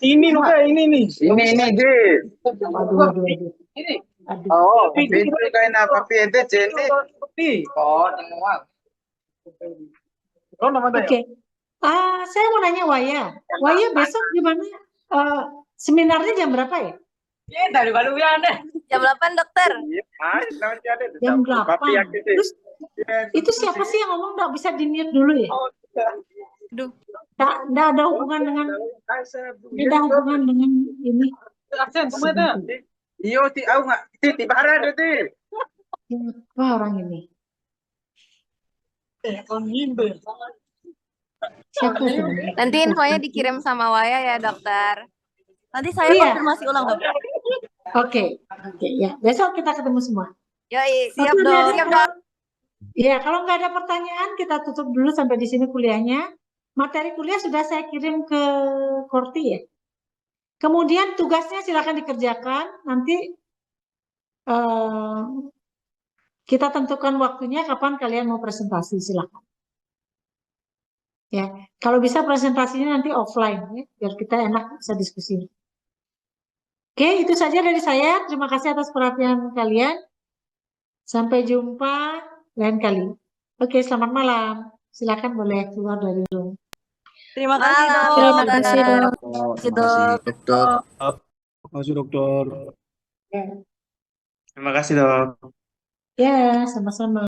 Ini juga ini nih. Ini Dit. Aduh. Ini. Aduh. Oh, pintu kain apa ente jende. Oh, semua. Oh, nama Oke. Saya mau nanya Waya. Waya besok gimana? Seminarnya jam berapa ya? Jam 8, dokter. Jam 8. Terus itu siapa sih yang ngomong nggak bisa di-mute dulu ya? Aduh. Nggak ada hubungan dengan ini. Absen semua dah. Iyo ti au nggak ti bara deh. Siapa orang ini? Siapa sebenarnya? Nanti infonya dikirim sama Waya ya, dokter. Nanti saya Iya. konfirmasi ulang, dokter. Oke, ya. Besok kita ketemu semua. Yoi, siap Oke, dong. adik-adik, Siap dong. Ya, kalau nggak ada pertanyaan, kita tutup dulu sampai di sini kuliahnya. Materi kuliah sudah saya kirim ke Korti ya. Kemudian tugasnya silakan dikerjakan. Nanti kita tentukan waktunya kapan kalian mau presentasi, silakan. Ya, kalau bisa presentasinya nanti offline ya, biar kita enak bisa diskusi. Oke, itu saja dari saya. Terima kasih atas perhatian kalian. Sampai jumpa lain kali. Oke, selamat malam. Silakan boleh keluar dari room. Terima kasih, Terima Dok. kasih, Dok. Oh, terima kasih dokter. Terima kasih dokter. Terima kasih, Dok. Ya, sama-sama.